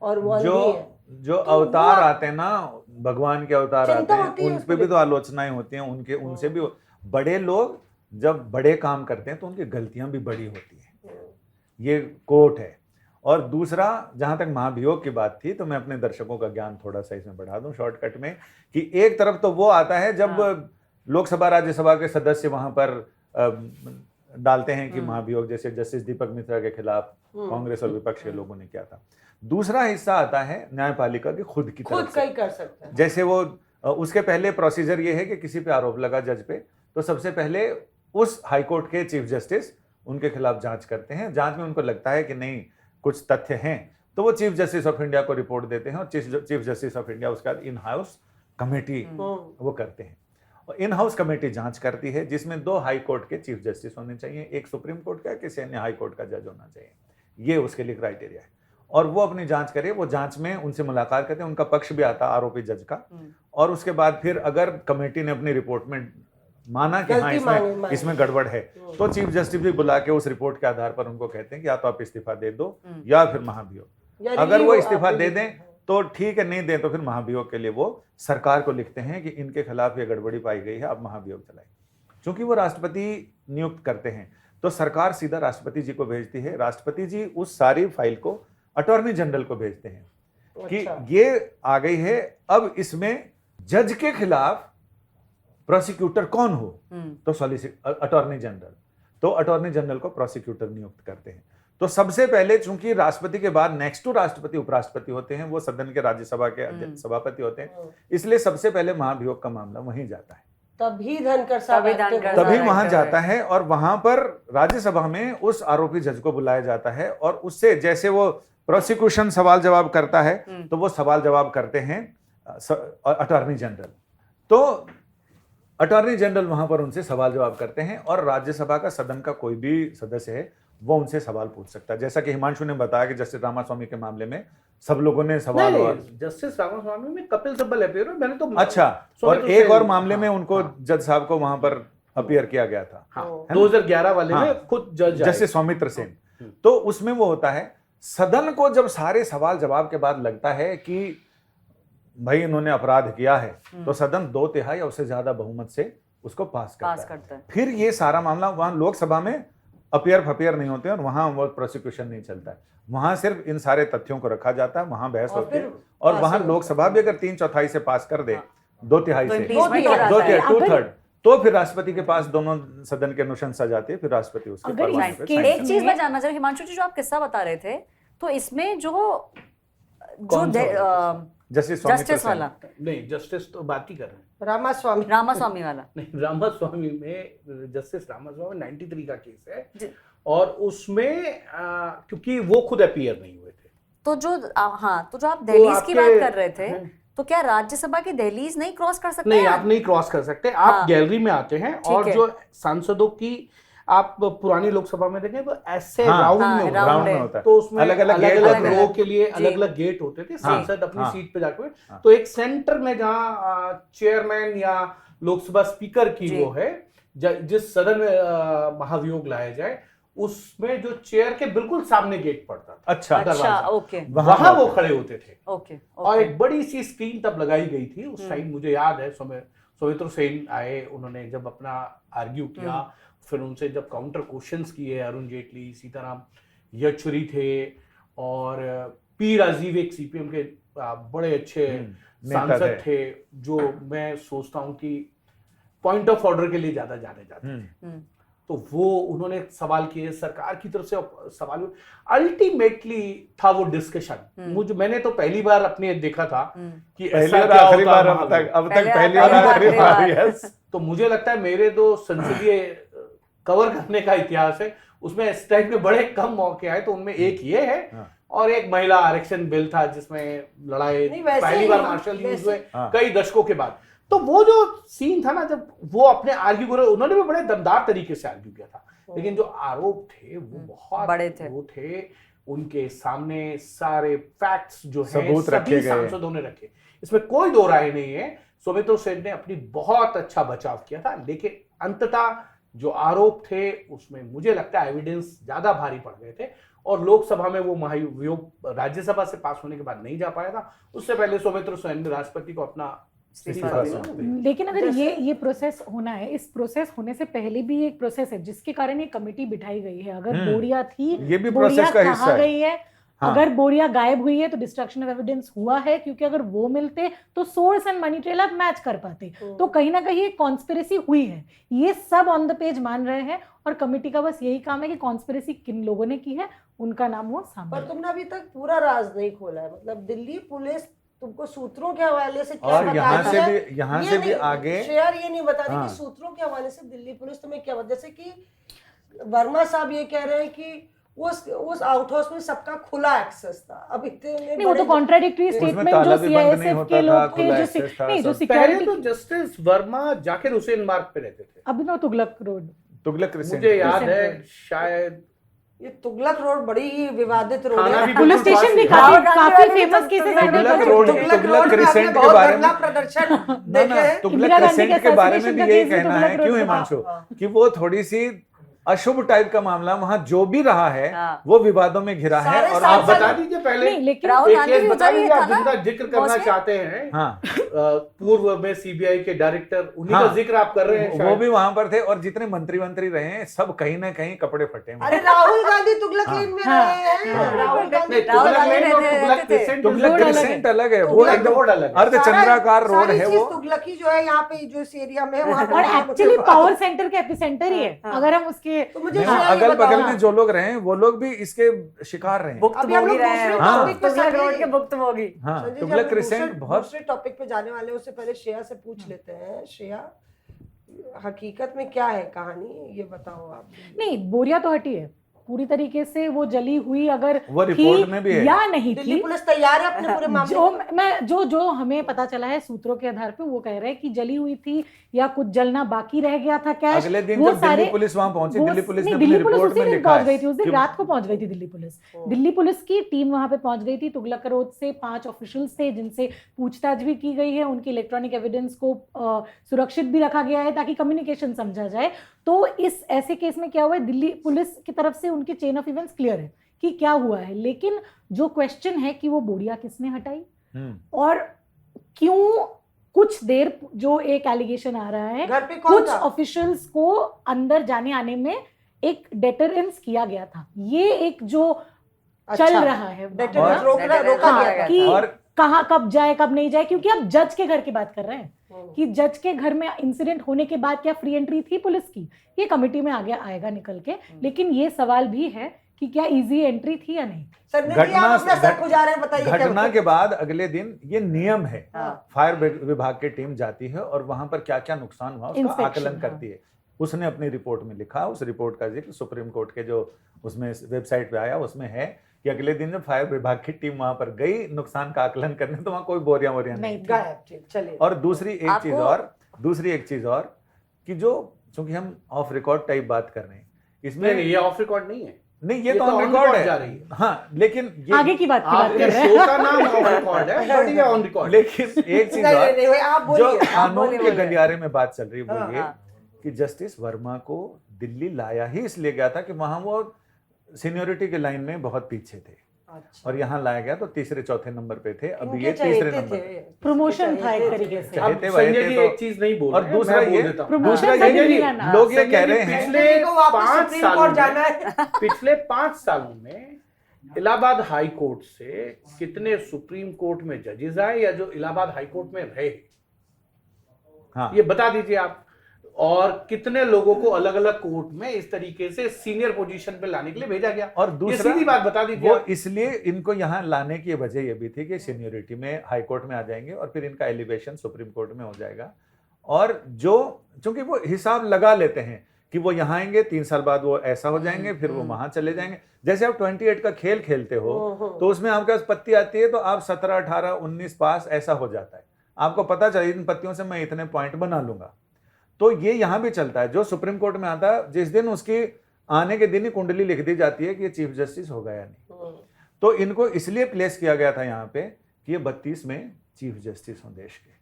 और वो जो अंधी है। जो तो अवतार वो- आते हैं ना, भगवान के अवतार चिंता आते होती हैं, है उन पे उसको भी तो आलोचनाएं होती हैं, उनके उनसे भी बड़े लोग जब बड़े काम करते हैं तो उनकी गलतियां भी बड़ी होती हैं। ये कोर्ट है। और दूसरा, जहां तक महाभियोग की बात थी, तो मैं अपने दर्शकों का ज्ञान थोड़ा सा इसमें बढ़ा दूं शॉर्टकट में, कि एक तरफ तो वो आता है जब लोकसभा राज्यसभा के सदस्य वहां पर डालते हैं कि महाभियोग, जैसे जस्टिस दीपक मिश्रा के खिलाफ कांग्रेस और विपक्ष के लोगों ने किया था। दूसरा हिस्सा आता है न्यायपालिका की खुद की खुद तरफ का से। ही कर सकता है। जैसे वो उसके पहले प्रोसीजर ये है कि किसी पे आरोप लगा जज पे, तो सबसे पहले उस हाईकोर्ट के चीफ जस्टिस उनके खिलाफ जांच करते हैं। जांच में उनको लगता है कि नहीं कुछ तथ्य हैं, तो वो चीफ जस्टिस ऑफ इंडिया को रिपोर्ट देते हैं और चीफ जस्टिस ऑफ इंडिया उसके बाद इन हाउस कमेटी वो करते हैं। और इन हाउस कमेटी जांच करती है, जिसमें 2 हाई कोर्ट के चीफ जस्टिस होने चाहिए, एक सुप्रीम कोर्ट का, किसी अन्य हाई कोर्ट का जज होना चाहिए। ये उसके लिए क्राइटेरिया है। और वो अपनी जांच करे, वो जांच में उनसे मुलाकात करते हैं, उनका पक्ष भी आता आरोपी जज का, और उसके बाद फिर अगर कमेटी ने अपनी रिपोर्ट में माना कि हाँ इसमें गड़बड़ है, तो चीफ जस्टिस भी बुला के उस रिपोर्ट के आधार पर उनको कहते हैं कि या तो आप इस्तीफा दे दो या फिर महाभियोग। अगर वो इस्तीफा दे दें तो ठीक है, नहीं दें तो फिर महाभियोग के लिए वो सरकार को लिखते हैं कि इनके खिलाफ ये गड़बड़ी पाई गई है, अब महाभियोग चलाएं। क्योंकि वो राष्ट्रपति नियुक्त करते हैं तो सरकार सीधा राष्ट्रपति जी को भेजती है, राष्ट्रपति जी उस सारी फाइल को अटॉर्नी जनरल को भेजते हैं कि ये आ गई है, अब इसमें जज के खिलाफ प्रोसिक्यूटर कौन हो, तो अटॉर्नी जनरल, तो अटॉर्नी जनरल को प्रोसिक्यूटर नियुक्त करते हैं। तो सबसे पहले चूंकि राष्ट्रपति के बाद नेक्स्ट टू राष्ट्रपति उपराष्ट्रपति होते हैं, वो सदन के राज्यसभा के सभापति होते हैं, इसलिए सबसे पहले महाभियोग का मामला वहीं जाता है, तभी धनखड़ साहब तभी वहां जाता है, और वहां पर राज्यसभा में उस आरोपी जज को बुलाया जाता है, और उससे जैसे वो प्रोसिक्यूशन सवाल जवाब करता है तो वो सवाल जवाब करते हैं अटॉर्नी जनरल, तो अटॉर्नी जनरल वहां पर उनसे सवाल जवाब करते हैं, और राज्यसभा का सदन का कोई भी सदस्य है वो उनसे सवाल पूछ सकता है। जैसा कि हिमांशु ने बताया कि जस्टिस रामास्वामी के मामले में सब लोगों ने सवाल, जस्टिस रामास्वामी में कपिल सिब्बल अपीयर हुए, मैंने तो अच्छा, और एक और मामले में उनको जज साहब को वहां पर अपीयर किया गया था, 2011 वाले में खुद जज जस्टिस सौमित्र सेन। तो उसमें वो होता है, सदन को जब सारे सवाल जवाब के बाद लगता है कि भाई इन्होंने अपराध किया है, तो सदन 2/3 या उससे ज्यादा बहुमत से उसको पास करता है। फिर ये सारा मामला वहां लोकसभा में अपियर फपियर नहीं होते हैं, और वहां वो प्रोसिक्यूशन नहीं चलता है, वहां सिर्फ इन सारे तथ्यों को रखा जाता है, वहां बहस होती है, और वहां लोकसभा भी अगर 3/4 से पास कर दे, 2/3 से 2/3, तो फिर राष्ट्रपति के पास दोनों सदन की अनुशंसा जाती है, फिर राष्ट्रपति उसके परमानेंट पे साइन एक चीज मैं जानना चाह रही, हिमांशु जी जो आप किस्सा बता रहे थे, तो इसमें जो जस्टिस वाला नहीं, जस्टिस तो बात ही कर रहे हैं, रामास्वामी वाला नहीं, रामास्वामी में जस्टिस रामास्वामी 93 का केस है, और उसमें क्योंकि वो खुद अपीयर नहीं हुए थे, तो जो तो जो आप दहलीज की बात कर रहे थे, तो क्या राज्यसभा की दहलीज नहीं क्रॉस कर सकते? नहीं, आप नहीं क्रॉस कर सकते, आप गैलरी में आते हैं, और जो सांसदों की आप पुरानी लोकसभा में देखें तो ऐसे राउंड में होता है, तो उसमें अलग अलग रो के लिए अलग अलग गेट होते थे, सांसद अपनी सीट पे जाके, तो एक सेंटर में जहां चेयरमैन या लोकसभा स्पीकर की वो है, जिस सदन में महाभियोग लाया जाए, उसमें जो चेयर के बिल्कुल सामने गेट पड़ता था, अच्छा, ओके, वहां वो खड़े होते थे, ओके, और एक बड़ी सी स्क्रीन तब लगाई गई थी उस टाइम, मुझे याद है सौमित्र सेन आए, उन्होंने जब अपना आर्ग्यू किया, फिर उनसे जब काउंटर क्वेश्चंस किए, अरुण जेटली, सीताराम येचुरी थे, और पी राजीव एक सीपीएम के बड़े अच्छे सांसद थे, जो मैं सोचता हूं कि पॉइंट ऑफ ऑर्डर के लिए ज्यादा जाने जाते थे, तो वो उन्होंने सवाल किए, सरकार की तरफ से सवाल, अल्टीमेटली था वो डिस्कशन। मैंने तो पहली बार अपने देखा था कि ऐसा क्या होगा, अब तक पहली और आखिरी बार, तो मुझे लगता है मेरे तो संसदीय कवर करने का इतिहास है, उसमें इस टाइप के बड़े कम मौके आए, तो उनमें एक ये है, और एक महिला आरक्षण बिल था जिसमें लड़ाई पहली बार मार्शल यूज हुए कई दशकों के बाद। तो वो जो सीन था ना, जब वो अपने आर्ग्यू कर, उन्होंने भी बड़े दमदार तरीके से आर्ग्यू किया था, लेकिन जो आरोप थे वो बहुत बड़े थे, वो थे उनके सामने सारे फैक्ट्स जो हैं सभी सांसदों ने रखे, इसमें कोई दो राय नहीं है। सौमित्र सेन ने अपनी बहुत अच्छा बचाव किया था, लेकिन अंततः जो आरोप थे उसमें मुझे लगता है एविडेंस ज्यादा भारी पड़ गए थे, और लोकसभा में वो महाभियोग राज्यसभा से पास होने के बाद नहीं जा पाया था, उससे पहले सौमित्र सेन ने राष्ट्रपति को अपना इस्तीफा देना। लेकिन अगर ये प्रोसेस होना है, इस प्रोसेस होने से पहले भी एक प्रोसेस है जिसके कारण ये कमेटी बिठाई गई है। अगर बोरिया थी, ये भी बोरिया प्रोसेस का हिस्सा गई है, अगर बोरिया गायब हुई है तो डिस्ट्रक्शन ऑफ एविडेंस हुआ है, क्योंकि अगर वो मिलते तो सोर्स एंड मनी ट्रेल आप मैच कर पाते, तो कहीं ना कहीं एक कॉन्स्पिरेसी हुई है, ये सब ऑन द पेज मान रहे हैं, और कमेटी का बस यही काम है कि कॉन्स्पिरेसी किन लोगों ने की है उनका नाम वो सामने। पर तुमने अभी तक पूरा राज नहीं खोला है, मतलब दिल्ली पुलिस तुमको सूत्रों के हवाले से क्या और यहाँ से भी आगे शेयर ये नहीं बता रही कि सूत्रों के हवाले से दिल्ली पुलिस तुम्हें क्या, जैसे कि वर्मा साहब ये कह रहे हैं कि उस आउट हाउस में सबका खुला एक्सेस था। अब इतने नहीं, वो तो कॉन्ट्राडिक्टरी स्टेटमेंट जो सीआईएसएफ के लोग थे, जो सिक्योरिटी, तो जस्टिस वर्मा जाकिर हुसैन मार्ग पे रहते थे, अभिनव तुगलक रोड, तुगलक, मुझे याद है शायद ये तुगलक रोड बड़ी ही विवादित रोड थाना है। भी पुलिस बिल्कुल स्टेशन भी पास ही है। काफी राहुल काफी गांधी फेमस तो cases Tughlaq road Tughlaq Tughlaq road में क्रिसेंट आपने के बहुत बारे में धरना प्रदर्शन ना देखे हैं। तुगलक इंदिरा गांधी क्रिसेंट के के बारे में assassination भी का यही केस भी कहना तुगलक है, रोड क्यों में हिमांशु, हाँ। कि वो थोड़ी सी अशुभ टाइप का मामला वहां जो भी रहा है हाँ। वो विवादों में घिरा है। सारे और आप सांसद- बता दीजिए पहले नहीं लेकिन राहुल एक गांधी केस भी बता उधर ही दीजिए था आप ना जिनका जिक्र करना मौसमी? चाहते हैं। हाँ पूर्व में सीबीआई के डायरेक्टर उन्हीं हाँ। का जिक्र आप कर रहे हैं वो शायद। भी वहां पर थे, और जितने मंत्री रहे हैं सब कहीं ना कहीं कपड़े फटे हुए अरे हैं। राहुल गांधी तुगलक हाँ। लेन में हाँ। रहे हैं। हाँ। राहुल गांधी नहीं, राहुल तुगलक गांधी लेन और रहते तुगलक थे। क्रिसेंट तुगलक रोड अलग है। क्रिसेंट अलग है, वो तुगलक एकदम रोड अलग है। अर्धचंद्राकार रोड सारी है चीज वो। तुगलकी जो है यहाँ पे जो इस एरिया में है, वहाँ पे और मुझे एक्चुअली पता- पावर सेंटर के एपिसेंटर ही है। हाँ। अगर हम उसके तो मुझे नहीं, श्रेया ये अगल बगल बताओ। में जो लोग रहे हैं वो लोग भी इसके शिकार रहे हैं। भुक्त अभी हम भोगी लोग रहे हैं दूसरे हाँ। टॉपिक पे तुगलक संजय रोड जी- के भुक्त भोगी। हाँ संजय जी, तुगलक हम क्रिसेंट दूसरे बहुत दूसरे टॉपिक पे जाने वाले हैं, उससे पहले श्रेया से पूछ लेते हैं। श्रेया, हकीकत में क्या है कहानी, ये बताओ आप। नहीं, बोरिया तो हटी है पूरी तरीके से। वो जली हुई अगर वो थी रिपोर्ट में भी है। या नहीं दिल्ली थी, पुलिस तैयार है अपने पूरे मामले जो में? मैं जो हमें पता चला है सूत्रों के आधार पे, वो कह रहे हैं कि जली हुई थी या कुछ जलना बाकी रह गया था कैश। अगले दिन वो जब दिल्ली सारे- पुलिस वहां पहुंची, वो- दिल्ली पुलिस ने नहीं, अपनी दिल्ली पुलिस रिपोर्ट उसी में दिन लिखा पहुंच है गई थी। उस दिन कि- रात को पहुंच गई थी दिल्ली पुलिस। ओ। दिल्ली पुलिस की टीम वहां पे पहुंच गई थी। तुगलक रोड से 5 ऑफिशियल्स थे जिनसे पूछताछ भी की गई है। उनकी इलेक्ट्रॉनिक एविडेंस को सुरक्षित भी रखा गया है ताकि कम्युनिकेशन समझा जाए। तो इस ऐसे केस में क्या हुआ है, दिल्ली पुलिस की तरफ से उनकी चेन ऑफ इवेंट्स क्लियर है कि क्या हुआ है। लेकिन जो क्वेश्चन है कि वो बोरिया किसने हटाई और क्यों, कुछ देर जो एक एलिगेशन आ रहा है, घर पे कौन कुछ था? ऑफिशियल्स को अंदर जाने आने में एक डेटरेंस किया गया था। ये एक जो चल अच्छा, रहा है डेटरेंस और- रोका हाँ, गया था। कि और कहाँ कब जाए कब नहीं जाए, क्योंकि आप जज के घर की बात कर रहे हैं हम्म। कि जज के घर में इंसिडेंट होने के बाद क्या फ्री एंट्री थी पुलिस की, ये कमेटी में आगे आएगा निकल के। लेकिन ये सवाल भी है कि क्या इजी एंट्री थी या नहीं। संजय जी, आप अपना सर खुजा रहे हैं, बताइए क्या घटना हुआ? के बाद अगले दिन ये नियम है, हाँ। फायर विभाग की टीम जाती है और वहां पर क्या क्या नुकसान हुआ उसका Inspection, आकलन हाँ। करती है। उसने अपनी रिपोर्ट में लिखा, उस रिपोर्ट का जिक्र सुप्रीम कोर्ट के जो उसमें वेबसाइट पे आया उसमें है कि अगले दिन जब फायर विभाग की टीम वहां पर गई नुकसान का आकलन करने, तो वहां कोई बोरियां नहीं नहीं थी। गायब, ठीक, चलिए। और दूसरी एक आपको- चीज और कि जो चूंकि हम ऑफ रिकॉर्ड टाइप बात कर रहे हैं इसमें, नहीं, ये ऑफ रिकॉर्ड नहीं है। नहीं ये ये तो तो ऑन on रिकॉर्ड record है। जा रही है। हाँ, लेकिन ये आगे की बात आपके कर रहे शो हैं। का नाम ऑफ रिकॉर्ड है, बट ये ऑन रिकॉर्ड। लेकिन एक चीज नहीं और, नहीं नहीं भाई, आप जो बोलिए। कानून बोलिए, के बोलिए। गलियारे में बात चल रही है हाँ, वो ये हाँ। कि जस्टिस वर्मा को दिल्ली लाया ही इसलिए गया था कि वहां वो सीनियोरिटी के लाइन में बहुत पीछे थे, अच्छा, और यहाँ लाया गया तो तीसरे चौथे नंबर पे थे, अभी इनके ये तीसरे चहेते नंबर थे। पे। प्रमोशन था एक चहेते तरीके थे। से। अब अब थे संजय थे जी तो- एक चीज नहीं बोल और रहे हैं, दूसरा मैं बोल ये- देता हूं। प्रमोशन दूसरा था ये दिल्ली जी, लाना। लोग ये संजय कह जी, रहे हैं पिछले संजय जी को वापस 5 सुप्रीम सालों कोर्ट में- जाना है। पिछले 5 सालों में इलाहाबाद हाई कोर्ट से कितने सुप्रीम कोर्ट में जजेस आए या जो इलाहाबाद हाई कोर्ट में रहे, हाँ, ये बता दीजिए आप। और कितने लोगों को अलग अलग कोर्ट में इस तरीके से सीनियर पोजीशन पे लाने के लिए भेजा गया, और ये दूसरा सीधी बात बता दीजिए वो आप। इसलिए इनको यहाँ लाने की वजह ये भी थी कि सीनियोरिटी में हाई कोर्ट में आ जाएंगे और फिर इनका एलिवेशन सुप्रीम कोर्ट में हो जाएगा। और जो चूंकि वो हिसाब लगा लेते हैं कि वो यहाँ आएंगे 3 साल बाद वो ऐसा हो जाएंगे, फिर वो वहां चले जाएंगे। जैसे आप 28 का खेल खेलते हो तो उसमें आपके पास पत्ती आती है तो आप 17, 18, 19 पास ऐसा हो जाता है, आपको पता चले इन पत्तियों से मैं इतने पॉइंट बना लूंगा। तो ये यहाँ भी चलता है, जो सुप्रीम कोर्ट में आता है जिस दिन उसकी आने के दिन ही कुंडली लिख दी जाती है कि ये चीफ जस्टिस होगा या नहीं। तो इनको इसलिए प्लेस किया गया था यहाँ पे कि ये 32 में चीफ जस्टिस हों देश के।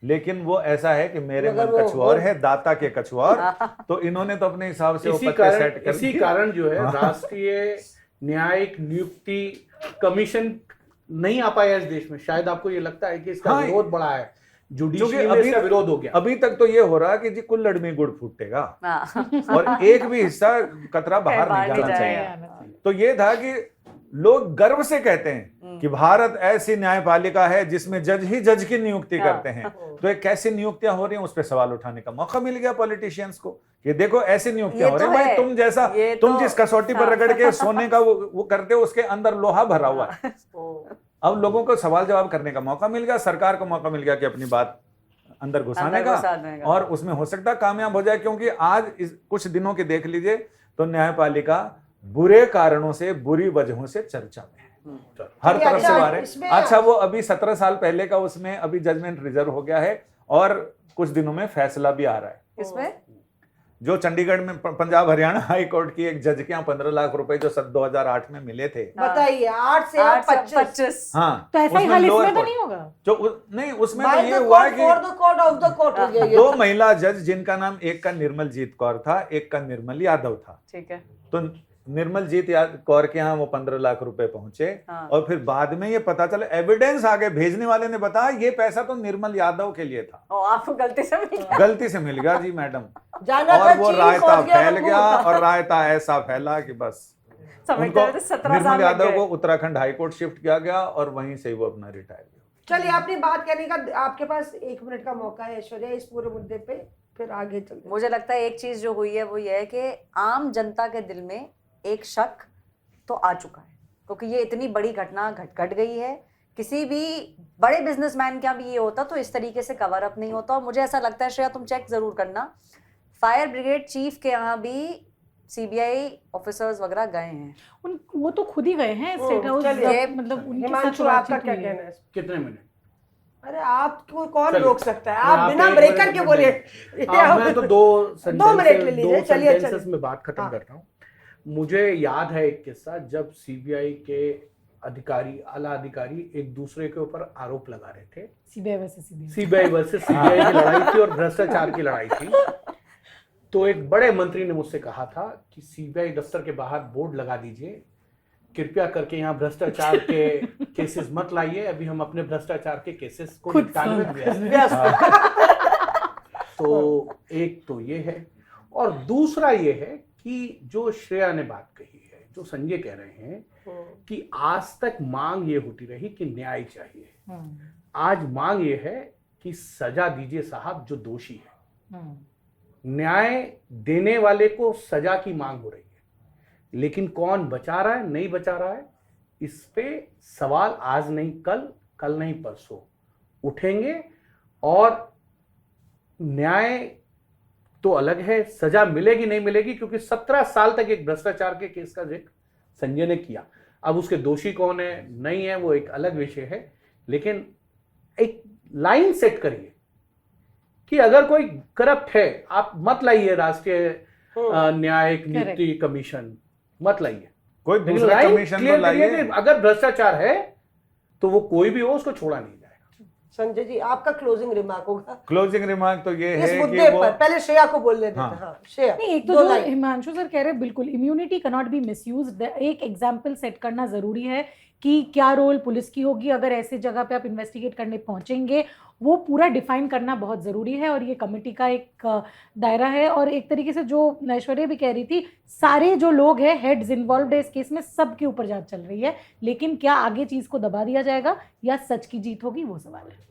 लेकिन वो ऐसा है कि मेरे मगर मन वो- कछुआर है, दाता के कछुआर, तो इन्होंने तो अपने हिसाब से वो पत्ते सेट कर इसी दिए। कारण जो है हाँ। राष्ट्रीय न्यायिक नियुक्ति कमीशन नहीं आ पाया इस देश में। शायद आपको ये लगता है कि इसका हाँ, विरोध बढ़ा है, जुडिशरी क्योंकि में इसका विरोध हो गया। अभी तक तो ये हो रहा है कि जी कुल्हड़ में गुड़ फूटेगा हाँ। और एक भी हिस्सा कतरा बाहर बाहर नहीं नहीं जाना जाएगा। चाहिए। तो ये था कि लोग गर्व से कहते हैं कि भारत ऐसी न्यायपालिका है जिसमें जज ही जज की नियुक्ति हाँ। करते हैं। तो ये कैसी नियुक्तियां हो रही हैं उस पर सवाल उठाने का मौका मिल गया पॉलिटिशियंस को कि देखो ऐसी नियुक्तियां ये हो रही तो हैं। भाई है। तुम जैसा ये तुम तो- जिस कसौटी पर हाँ। रगड़ के सोने का वो करते हो उसके अंदर लोहा भरा हुआ है। अब लोगों को सवाल जवाब करने का मौका मिल गया, सरकार को मौका मिल गया कि अपनी बात अंदर घुसाने अंदर घुसा देने का, का। और उसमें हो सकता है कामयाब हो जाए। क्योंकि आज कुछ दिनों के देख लीजिए तो न्यायपालिका बुरे कारणों से, बुरी वजहों से चर्चा में है, हर तरफ से आ रहे इसमें- हैं। अच्छा, वो अभी 17 साल पहले का उसमें अभी जजमेंट रिजर्व हो गया है और कुछ दिनों में फैसला भी आ रहा है। इसमें जो चंडीगढ़ में पंजाब हरियाणा हाई कोर्ट की एक जज के यहाँ 15 लाख रुपए जो 2008 में मिले थे, बताइए 8 से 25। हाँ, तो ऐसा ही उसमें हाल lower इसमें तो court- नहीं होगा? नहीं, उसमें तो By ये the हुआ court, कि for the court, of the court हो गया ये। दो महिला जज जिनका नाम एक का निर्मलजीत कौर था, एक का निर्मल यादव था। ठीक है। तो निर्मलजीत कौर के यहाँ वो 15 लाख रुपए पहुंचे। हाँ। और फिर बाद में ये पता चला, एविडेंस आगे भेजने वाले ने बताया ये पैसा तो निर्मल यादव के लिए था। और आपको गलती से मिल गया। गलती से मिल गया जी मैडम। जाना था और वो चीन, रायता पहुंच गया फैल वो। गया, और रायता ऐसा फैला कि बस समझते उनको थे 17 निर्मल साल लग यादव गए। को उत्तराखंड हाईकोर्ट शिफ्ट किया गया और वहीं से ही वो अपना रिटायर हुआ। चलिए, अपनी बात कहने का आपके पास 1 मिनट का मौका है ऐश्वर्या, इस पूरे मुद्दे पे, फिर आगे चलते हैं। मुझे लगता है एक चीज जो हुई है वो ये है कि आम जनता के दिल में एक शक तो आ चुका है, क्योंकि ये इतनी बड़ी घटना घट गई है। किसी भी बड़े बिजनेसमैन का भी ये होता तो इस तरीके से कवर अप नहीं होता। और मुझे ऐसा लगता है, श्रेया तुम चेक जरूर करना, फायर ब्रिगेड चीफ के यहाँ भी सीबीआई ऑफिसर्स वगैरह गए हैं। वो तो खुद ही गए हैं स्टेट हाउस, चलिए, मतलब उनके साथ हिमांशु, तो आपका बातचीत क्या हुई है। कहना है? कितने मिनट? अरे आपको कौन चलिए, रोक सकता है? मैं आप आप बिना एक ब्रेक मिनट करके में बोलिए। मैं तो दो मिनट ले लीजिए, चलिए, सेंटेंसेस चलिए। में बात खत्म हाँ। कर रहा हूँ। मुझे याद है एक किस्सा, जब सीबीआई के अधिकारी, आला अधिकारी एक दूसरे के ऊपर आरोप लगा रहे थे। CBI versus CBI. CBI versus CBI की लड़ाई थी और भ्रष्टाचार की लड़ाई थी। तो एक बड़े मंत्री ने मुझसे कहा था कि सीबीआई दफ्तर के बाहर बोर्ड लगा दीजिए, कृपया करके यहाँ भ्रष्टाचार के केसेस मत लाइए, अभी हम अपने भ्रष्टाचार के केसेस को खुद निपटाने में व्यस्त हैं। व्यस्त। तो एक तो ये है, और दूसरा ये है कि जो श्रेया ने बात कही है, जो संजय कह रहे हैं कि आज तक मांग ये होती रही कि न्याय चाहिए, आज मांग ये है कि सजा दीजिए साहब जो दोषी है। न्याय देने वाले को सजा की मांग हो रही है, लेकिन कौन बचा रहा है, नहीं बचा रहा है, इस पे सवाल आज नहीं कल, कल नहीं परसों उठेंगे। और न्याय तो अलग है, सजा मिलेगी नहीं मिलेगी, क्योंकि 17 साल तक एक भ्रष्टाचार के केस का जिक्र संजय ने किया। अब उसके दोषी कौन है नहीं है वो एक अलग विषय है, लेकिन एक लाइन सेट करिए कि अगर कोई करप्ट है, आप मत लाइए राष्ट्रीय न्यायिक नियुक्ति कमीशन, मत लाइए, कोई लेकिन दूसरा लाइन कमीशन क्लियर तो करिए लाइए। कि अगर भ्रष्टाचार है तो वो कोई भी हो, उसको छोड़ा नहीं जाएगा। संजय जी, आपका क्लोजिंग रिमार्क होगा क्लोजिंग रिमार्क तो ये इस है मुद्दे कि वो पर। पहले श्रेया को बोलने देते हैं। हाँ। हाँ, श्रेया, नहीं, एक तो दो जो लाइन। हिमांशु सर कह रहे हैं बिल्कुल, immunity can not be misused. एक एग्जांपल सेट करना जरूरी है कि क्या रोल पुलिस की होगी अगर ऐसी जगह पे आप इन्वेस्टिगेट करने पहुंचेंगे, वो पूरा डिफाइन करना बहुत ज़रूरी है। और ये कमेटी का एक दायरा है। और एक तरीके से जो ऐश्वर्या भी कह रही थी, सारे जो लोग हैं हेड्स इन्वॉल्व्ड है इस केस में, सबके ऊपर जांच चल रही है, लेकिन क्या आगे चीज़ को दबा दिया जाएगा या सच की जीत होगी, वो सवाल है।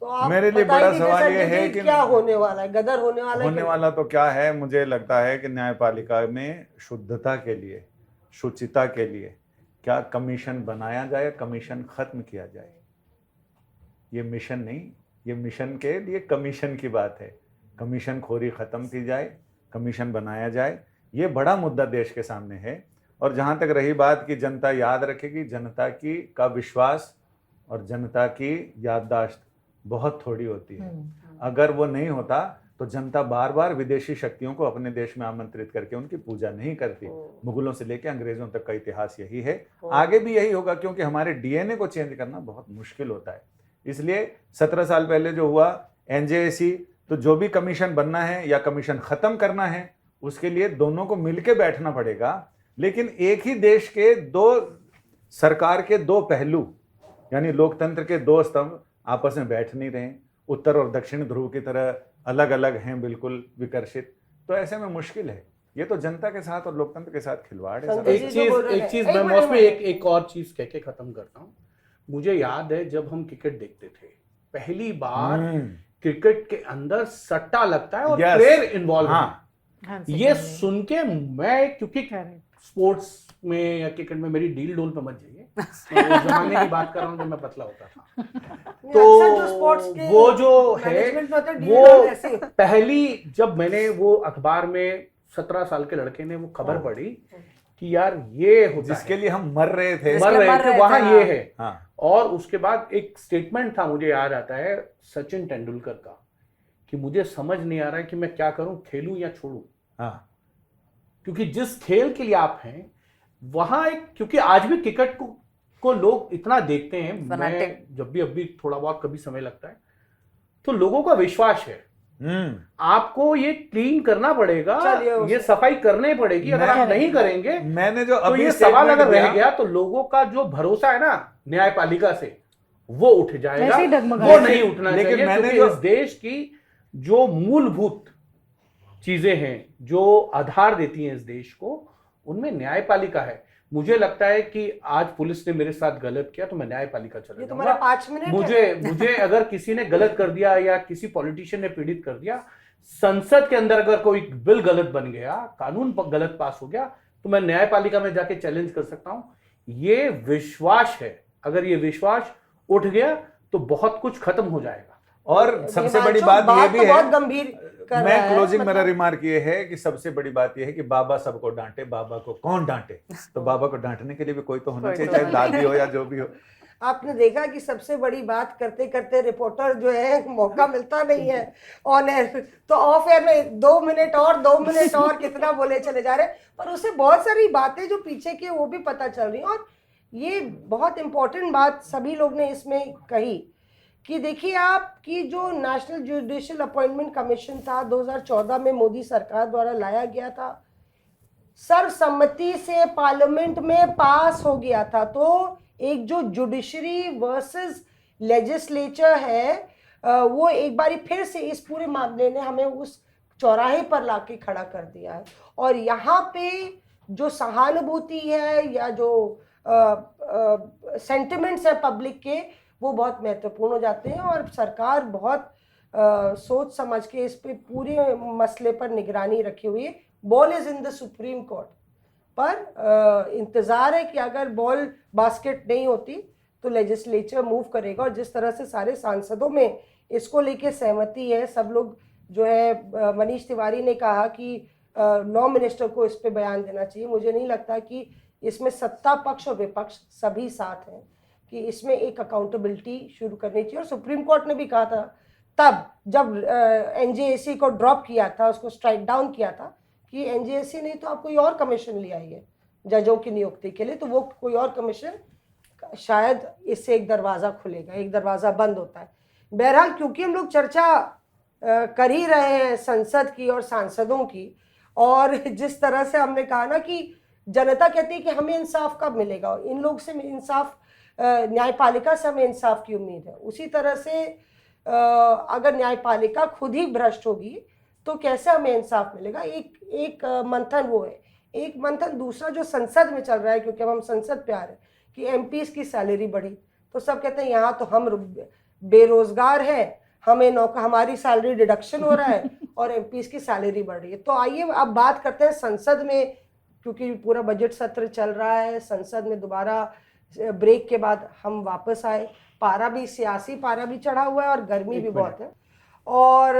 तो आप मेरे लिए बताइए बड़ा कि सवाल संजय ये है जी, कि क्या होने वाला है? गदर होने वाला है? होने वाला तो क्या है, मुझे लगता है कि न्यायपालिका में शुद्धता के लिए, शुचिता के लिए क्या कमीशन बनाया जाए, कमीशन खत्म किया जाए। ये मिशन नहीं, ये मिशन के लिए कमीशन की बात है। कमीशन खोरी खत्म की जाए, कमीशन बनाया जाए, ये बड़ा मुद्दा देश के सामने है। और जहाँ तक रही बात कि जनता याद रखेगी, जनता की का विश्वास और जनता की याददाश्त बहुत थोड़ी होती है। अगर वो नहीं होता तो जनता बार बार विदेशी शक्तियों को अपने देश में आमंत्रित करके उनकी पूजा नहीं करती। मुगलों से लेकर अंग्रेजों तक का इतिहास यही है, आगे भी यही होगा, क्योंकि हमारे डीएनए को चेंज करना बहुत मुश्किल होता है। इसलिए 17 साल पहले जो हुआ एनजेएसी, तो जो भी कमीशन बनना है या कमीशन खत्म करना है, उसके लिए दोनों को मिलके बैठना पड़ेगा। लेकिन एक ही देश के दो, सरकार के दो पहलू, यानी लोकतंत्र के दो स्तंभ आपस में बैठ नहीं रहे, उत्तर और दक्षिण ध्रुव की तरह अलग अलग हैं, बिल्कुल विकर्षित। तो ऐसे में मुश्किल है। ये तो जनता के साथ और लोकतंत्र के साथ खिलवाड़ है। संजय एक जी जो बोल रहे चीज हैं, एक चीज एक मैं मिनट, मौसमी एक एक और चीज कह के खत्म करता हूँ। मुझे याद है जब हम क्रिकेट देखते थे, पहली बार क्रिकेट के अंदर सट्टा लगता है और Yes. प्लेयर इन्वॉल्व हाँ। है। ये सुन के मैं, क्योंकि Correct. स्पोर्ट्स में या क्रिकेट में मेरी डील डोल पे मत जाइए, मैं उस जमाने की बात कर रहा हूँ जब मैं पतला होता था। अक्सर जो स्पोर्ट्स के वो जो है मैनेजमेंट में होते हैं, वो डील ऐसे ही। पहली, जब मैंने वो अखबार में 17 साल के लड़के ने वो खबर पढ़ी कि यार ये होता जिसके है, लिए हम मर रहे थे। मर रहे थे, वहां ये है। हाँ। और उसके बाद एक स्टेटमेंट था, मुझे याद आता है, सचिन तेंदुलकर का, कि मुझे समझ नहीं आ रहा है कि मैं क्या करूं, खेलूं या छोड़ूं। हाँ, क्योंकि जिस खेल के लिए आप हैं वहां एक, क्योंकि आज भी क्रिकेट को लोग इतना देखते हैं, Fanatic. मैं जब भी अभी थोड़ा बहुत कभी समय लगता है तो लोगों का विश्वास है। आपको ये क्लीन करना पड़ेगा, चलिए उसे- ये सफाई करनी पड़ेगी। अगर आप नहीं करेंगे मैंने जो तो अभी ये सवाल statement अगर रह दिया, गया तो लोगों का जो भरोसा है ना न्यायपालिका से, वो उठ जाएगा। ऐसे ही डगमगा वो नहीं उठना लेकिन चाहिए, मैंने क्योंकि जो- इस देश की जो मूलभूत चीजें हैं, जो आधार देती हैं इस देश को, उनमें न्यायपालिका है। मुझे लगता है कि आज पुलिस ने मेरे साथ गलत किया तो मैं न्यायपालिका चला ये तुम्हारा जाऊंगा। 5 मिनट मुझे अगर किसी ने गलत कर दिया या किसी पॉलिटिशियन ने पीड़ित कर दिया, संसद के अंदर अगर कोई बिल गलत बन गया, कानून गलत पास हो गया, तो मैं न्यायपालिका में जाके चैलेंज कर सकता हूं। ये विश्वास है, अगर ये विश्वास उठ गया तो बहुत कुछ खत्म हो जाएगा। और सबसे बड़ी बात ये भी तो बहुत है, गंभीर कर रहा मैं है, क्लोजिंग मेरा मतलब- रिमार्क ये है कि सबसे बड़ी बात ये है कि बाबा सबको डांटे, बाबा को कौन डांटे? तो बाबा को डांटने के लिए भी कोई तो होना कोई चाहिए, तो चाहे दादी हो या जो भी हो। आपने देखा कि सबसे बड़ी बात करते करते रिपोर्टर जो है मौका मिलता नहीं है ऑन एयर, तो ऑफ एयर में 2 मिनट और कितना बोले चले जा रहे हैं, पर उससे बहुत सारी बातें जो पीछे की वो भी पता चल रही हैं। और ये बहुत इंपॉर्टेंट बात सभी लोग ने इसमें कही कि देखिए आपकी जो नेशनल जुडिशियल अपॉइंटमेंट कमीशन था 2014 में मोदी सरकार द्वारा लाया गया था, सर्वसम्मति से पार्लियामेंट में पास हो गया था। तो एक जो जुडिशरी वर्सेस लेजिस्लेचर है, वो एक बारी फिर से इस पूरे मामले ने हमें उस चौराहे पर लाके खड़ा कर दिया है। और यहाँ पे जो सहानुभूति है या जो सेंटिमेंट्स है पब्लिक के, वो बहुत महत्वपूर्ण हो जाते हैं। और सरकार बहुत सोच समझ के इस पे पूरे मसले पर निगरानी रखी हुई है। Ball is in the supreme court, पर इंतज़ार है कि अगर बॉल बास्केट नहीं होती तो लेजिस्लेचर मूव करेगा। और जिस तरह से सारे सांसदों में इसको लेके सहमति है, सब लोग जो है, मनीष तिवारी ने कहा कि लॉ मिनिस्टर को इस पे बयान देना चाहिए। मुझे नहीं लगता कि इसमें सत्ता पक्ष और विपक्ष सभी साथ हैं कि इसमें एक अकाउंटेबिलिटी शुरू करनी चाहिए। और सुप्रीम कोर्ट ने भी कहा था तब जब एनजेएसी को ड्रॉप किया था, उसको स्ट्राइक डाउन किया था, कि एनजेएसी नहीं तो आप कोई और कमीशन ले आइए जजों की नियुक्ति के लिए, तो वो कोई और कमीशन, शायद इससे एक दरवाज़ा खुलेगा, एक दरवाज़ा बंद होता है। बहरहाल क्योंकि हम लोग चर्चा कर ही रहे हैं संसद की और सांसदों की, और जिस तरह से हमने कहा ना कि जनता कहती है कि हमें इंसाफ कब मिलेगा, इन लोग से इंसाफ, न्यायपालिका से हमें इंसाफ की उम्मीद है। उसी तरह से अगर न्यायपालिका खुद ही भ्रष्ट होगी तो कैसे हमें इंसाफ मिलेगा। एक मंथन वो है। एक मंथन दूसरा जो संसद में चल रहा है, क्योंकि अब हम संसद पे आ रहे हैं, कि एमपीज की सैलरी बढ़ी, तो सब कहते हैं यहाँ तो हम बेरोजगार हैं, हमें नौकर, हमारी सैलरी डिडक्शन हो रहा है और एमपीज की सैलरी बढ़ रही है। तो आइए अब बात करते हैं संसद में, क्योंकि पूरा बजट सत्र चल रहा है। संसद में दोबारा ब्रेक के बाद हम वापस आए, पारा भी, सियासी पारा भी चढ़ा हुआ है और गर्मी भी बहुत है, और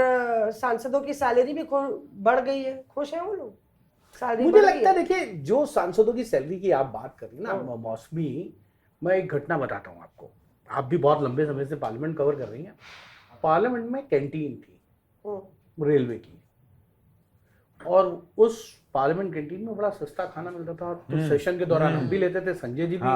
सांसदों की सैलरी भी बढ़ गई है। खुश हैं वो लोग? सैलरी मुझे बढ़ गई लगता है, देखिए, जो सांसदों की सैलरी की आप बात कर रही हैं ना मौसमी, मैं एक घटना बताता हूँ आपको। आप भी बहुत लंबे समय से पार्लियामेंट कवर कर रही हैं। पार्लियामेंट में कैंटीन थी रेलवे की, और उस पार्लियामेंट कैंटीन में बड़ा सस्ता खाना मिलता था। तो सेशन के दौरान हम भी लेते थे, संजय जी भी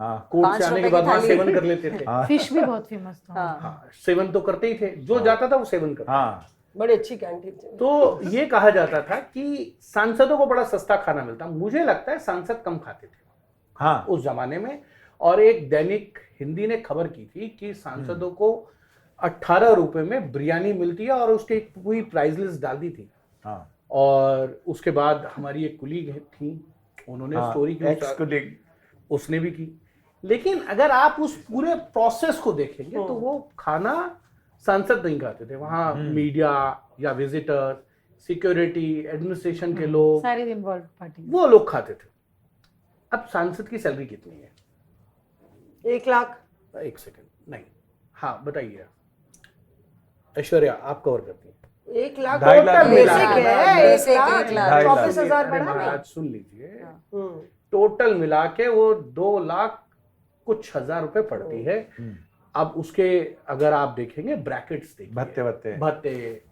कोर्ट से 5 आने के रुपए बाद की वहाँ थाली। सेवन कर लेते थे। फिश भी बहुत फेमस था। हाँ, सेवन तो करते ही थे, जो जाता था वो सेवन करता। हाँ, बड़ी अच्छी कैंटीन थी। तो ये कहा जाता था कि सांसदों को बड़ा सस्ता खाना मिलता। मुझे लगता है सांसद कम खाते थे हाँ, उस जमाने में। और एक दैनिक हिंदी ने खबर की थी कि सांसदों को 18 रुपए में बिरयानी मिलती है, और उसकी एक पूरी प्राइस लिस्ट डाल दी थी। हाँ, और उसके बाद हमारी एक कुलीग थी, उन्होंने स्टोरी की, एक्स-कुलीग, उसने भी की। लेकिन अगर आप उस पूरे प्रोसेस को देखेंगे तो वो खाना सांसद नहीं खाते थे। वहाँ मीडिया या विजिटर, सिक्योरिटी, एडमिनिस्ट्रेशन के लोग, सारे इन्वॉल्व पार्टी, वो लोग खाते थे। अब सांसद की सैलरी कितनी है? 1 लाख। एक सेकंड, नहीं, हाँ बताइए ऐश्वर्या, आप कवर करती हैं। 1 लाख 2.5 लाख टोटल मिला बेसिक है। है। बेसिक 1 लाख 1 लाख। 24,000 अरे बढ़ा नहीं। महाराज सुन लीजिए, हम्म। टोटल मिला के वो 2 लाख कुछ हजार रुपए पड़ती है। अब उसके अगर आप देखेंगे ब्रैकेट्स देखिए, भत्ते, भत्ते,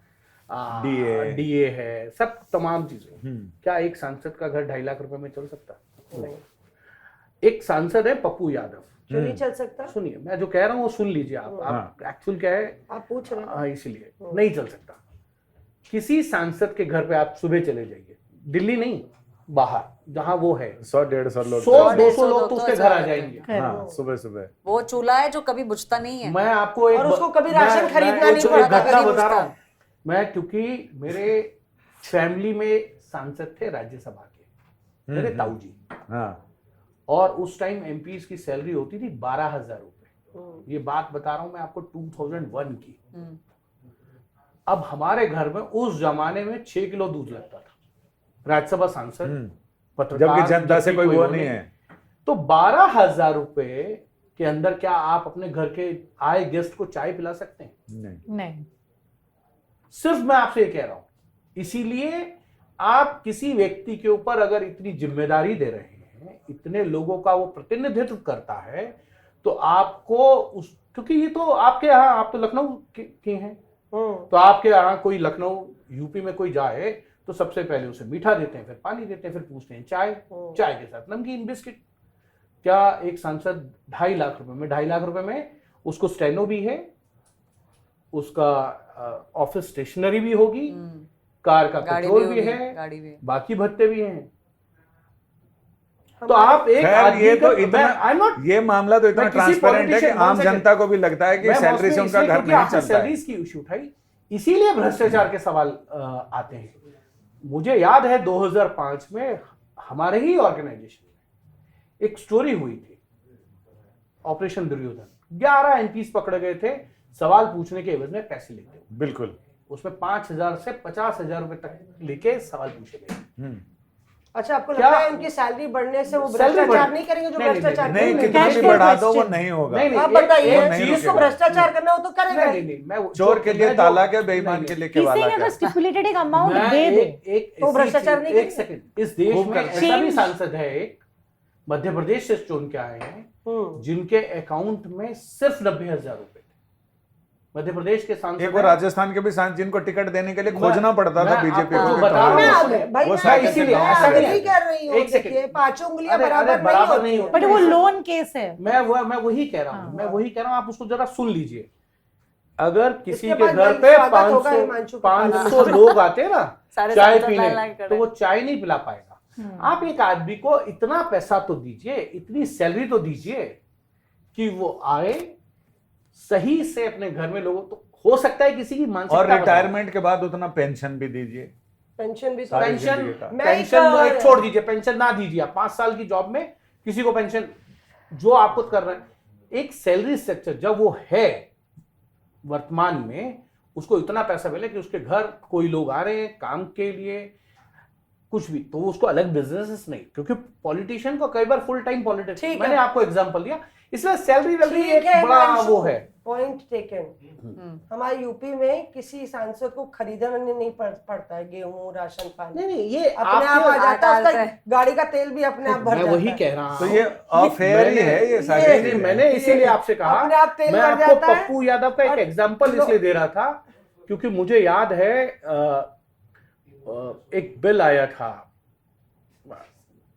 डीए है, सब तमाम चीजें। क्या एक सांसद का घर 2.5 लाख रुपए में चल सकता? नहीं, एक सांसद है पप्पू यादव, क्यों नहीं चल सकता? सुनिए मैं जो कह रहा हूँ वो सुन लीजिए आप एक्चुअल क्या है आप पूछ रहे हैं। हाँ, इसलिए नहीं चल सकता। किसी सांसद के घर पे आप सुबह चले जाइए, दिल्ली नहीं, बाहर जहां वो है, 100-150 लोग 100-200 लोग तो उसके घर आ जाएंगे। हाँ, सुबह सुबह वो चूल्हा है जो कभी बुझता नहीं है। मैं आपको एक और उसको कभी राशन मैं खरीदना एक नहीं पड़ता, घटना कभी बता रहा उसका। हूँ मैं, क्योंकि मेरे फैमिली में सांसद थे राज्यसभा के, मेरे ताऊ जी, हाँ और उस टाइम एमपीज की सैलरी होती थी 12,000 रुपए। ये बात बता रहा हूं मैं आपको 2001 की। अब हमारे घर में उस जमाने में 6 किलो दूध लगता था, राज्यसभा सांसद, पत्रकार, जबकि जनता से जबकि कोई वो वो नहीं है। तो 12,000 रुपए के अंदर क्या आप अपने घर के आए गेस्ट को चाय पिला सकते हैं? नहीं। सिर्फ मैं आपसे ये कह रहा हूं, इसीलिए आप किसी व्यक्ति के ऊपर अगर इतनी जिम्मेदारी दे रहे हैं, इतने लोगों का वो प्रतिनिधित्व करता है, तो आपको उस, क्योंकि ये तो आपके यहाँ, आप तो लखनऊ के हैं, तो आपके यहाँ कोई लखनऊ यूपी में कोई जाए तो सबसे पहले उसे मीठा देते हैं, फिर पानी देते हैं, फिर पूछते हैं चाय, चाय के साथ नमकीन बिस्किट। क्या एक सांसद 2.5 लाख रुपए में, 2.5 लाख रुपए में उसको स्टेनो भी है, उसका ऑफिस स्टेशनरी भी होगी, कार का गाड़ी पेट्रोल भी होगी, है, गाड़ी भी है। बाकी भत्ते भी हैं। तो आप एक खैर आदमी ये तो का- इतना मैं- I'm not- ये मामला तो इतना मैं किसी ट्रांसपेरेंट है कि politician- आम one second। जनता को भी लगता है कि मैं सैलरी से mostly उनका इसलिए घर क्योंकि नहीं आपने चलता है। सैलरीज की इश्यू उठाई, इसीलिए भ्रष्टाचार के सवाल आते हैं। मुझे याद है 2005 में हमारे ही ऑर्गेनाइजेशन में एक स्टोरी हुई थी, ऑपरेशन दुर्योधन। 11 एमपीज पकड़े गए थे सवाल पूछने के एवज में पैसे लेते हुए। बिल्कुल। उसमें 5,000 से 50,000 रुपए तक लेके सवाल पूछे गए। अच्छा, आपको क्या- लगता है उनकी सैलरी बढ़ने से वो सैलरी भ्रष्टाचार बढ़- नहीं करेंगे जो नहीं, नहीं, भ्रष्टाचार नहीं, करेंगे? कितना भी Cash बढ़ा for दो वो question। नहीं होगा। नहीं, आप एक- बताइए, एक नहीं जिसको रुकेगा। भ्रष्टाचार करना हो तो करेगा। नहीं, मैं चोर के लिए मैं जो- ताला क्या, बेईमान नहीं, के लिए He's saying केवाला अगर क्या। स्टिपुलेटेड एक अमाउंट मैं दे दो, एक तो ऐसी भ्रष्टाचार चीज- नहीं एक सेकंड, इस देश खूब में करते ऐसा भी हैं। सांसद है एक, मध्य प्रदेश से चुन के आए हैं, जिनके अकाउंट में सिर्फ 90,000 रुपए थे। मध्य प्रदेश के सांसद एक वो हैं। राजस्थान के भी सांसद जिनको टिकट देने के लिए खोजना पड़ता था मैं बीजेपी आपको को। बता रहा हूं, मैं वो अब- भाई वो मैं साइकिल से इसीलिए गाँव ऐसा में नहीं नहीं है। कर रही हूँ, एक सेकंड। देखिए, पांचों उंगलियां अरे, बराबर बराबर नहीं नहीं होती होती। बट वो लोन केस है। मैं वही कह रहा हूँ, मैं वही कह रहा हूँ, आप उसको जरा सुन लीजिए। अगर किसी इसके के बाद घर भाई पे स्वागत होगा हिमांशु का। 500 लोग आते हैं ना सारे चाय सांसद लाइन लाइन पीने, खड़े। तो वो चाय नहीं पिला पाएगा। आप एक आदमी को इतना पैसा तो दीजिए, इतनी सैलरी तो दीजिए कि वो आए सही से अपने घर में लोगों, तो हो सकता है किसी की मानसिकता और बदले। रिटायरमेंट के बाद उतना पेंशन भी दीजिए। पेंशन भी तो सारी पेंशन जिंदगी का। मैं पेंशन एक- एक छोड़ दीजिए, पेंशन ना दीजिए आप। 5 साल की जॉब में किसी को पेंशन, जो आपको कर रहे हैं, एक सैलरी स्ट्रक्चर जब वो है वर्तमान में, उसको इतना पैसा मिले कि उसके घर कोई लोग आ रहे हैं काम के लिए, कुछ भी, तो उसको अलग बिजनेस नहीं, क्योंकि पॉलिटिशियन को कई बार फुल टाइम ठीक पॉलिटिक्स, है। मैंने आपको एग्जांपल दिया, इसलिए सैलरी वैलरी ठीक एक है, बड़ा हिमांशु, वो है। Point taken. हमारे यूपी में किसी सांसद को खरीदना नहीं पड़ता है गेहूं, राशन, पानी, नहीं नहीं, ये अपने आप आ आपके, जाता है, आता उसका है। गाड़ी का तेल भी अपने आप भर मैं जाता वही है। कह रहा तो हूं। ये अफेयर ही है ये सारी ये- चीजें। मैंने इसीलिए आपसे कहा, अपने आप तेल मैं भर आपको जाता है। पप्पू यादव का एक और एग्जांपल लो- इसलिए दे रहा था क्योंकि मुझे याद है एक बिल आया था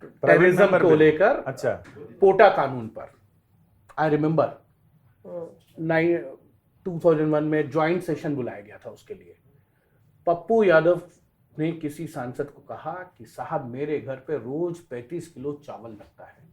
टेररिज्म नंबर को बिल। लेकर, अच्छा। पोटा कानून पर। आई रिमेम्बर 2001 में ज्वाइंट सेशन बुलाया गया था उसके लिए। पप्पू यादव ने किसी सांसद को कहा कि साहब मेरे घर पे रोज 35 किलो चावल लगता है,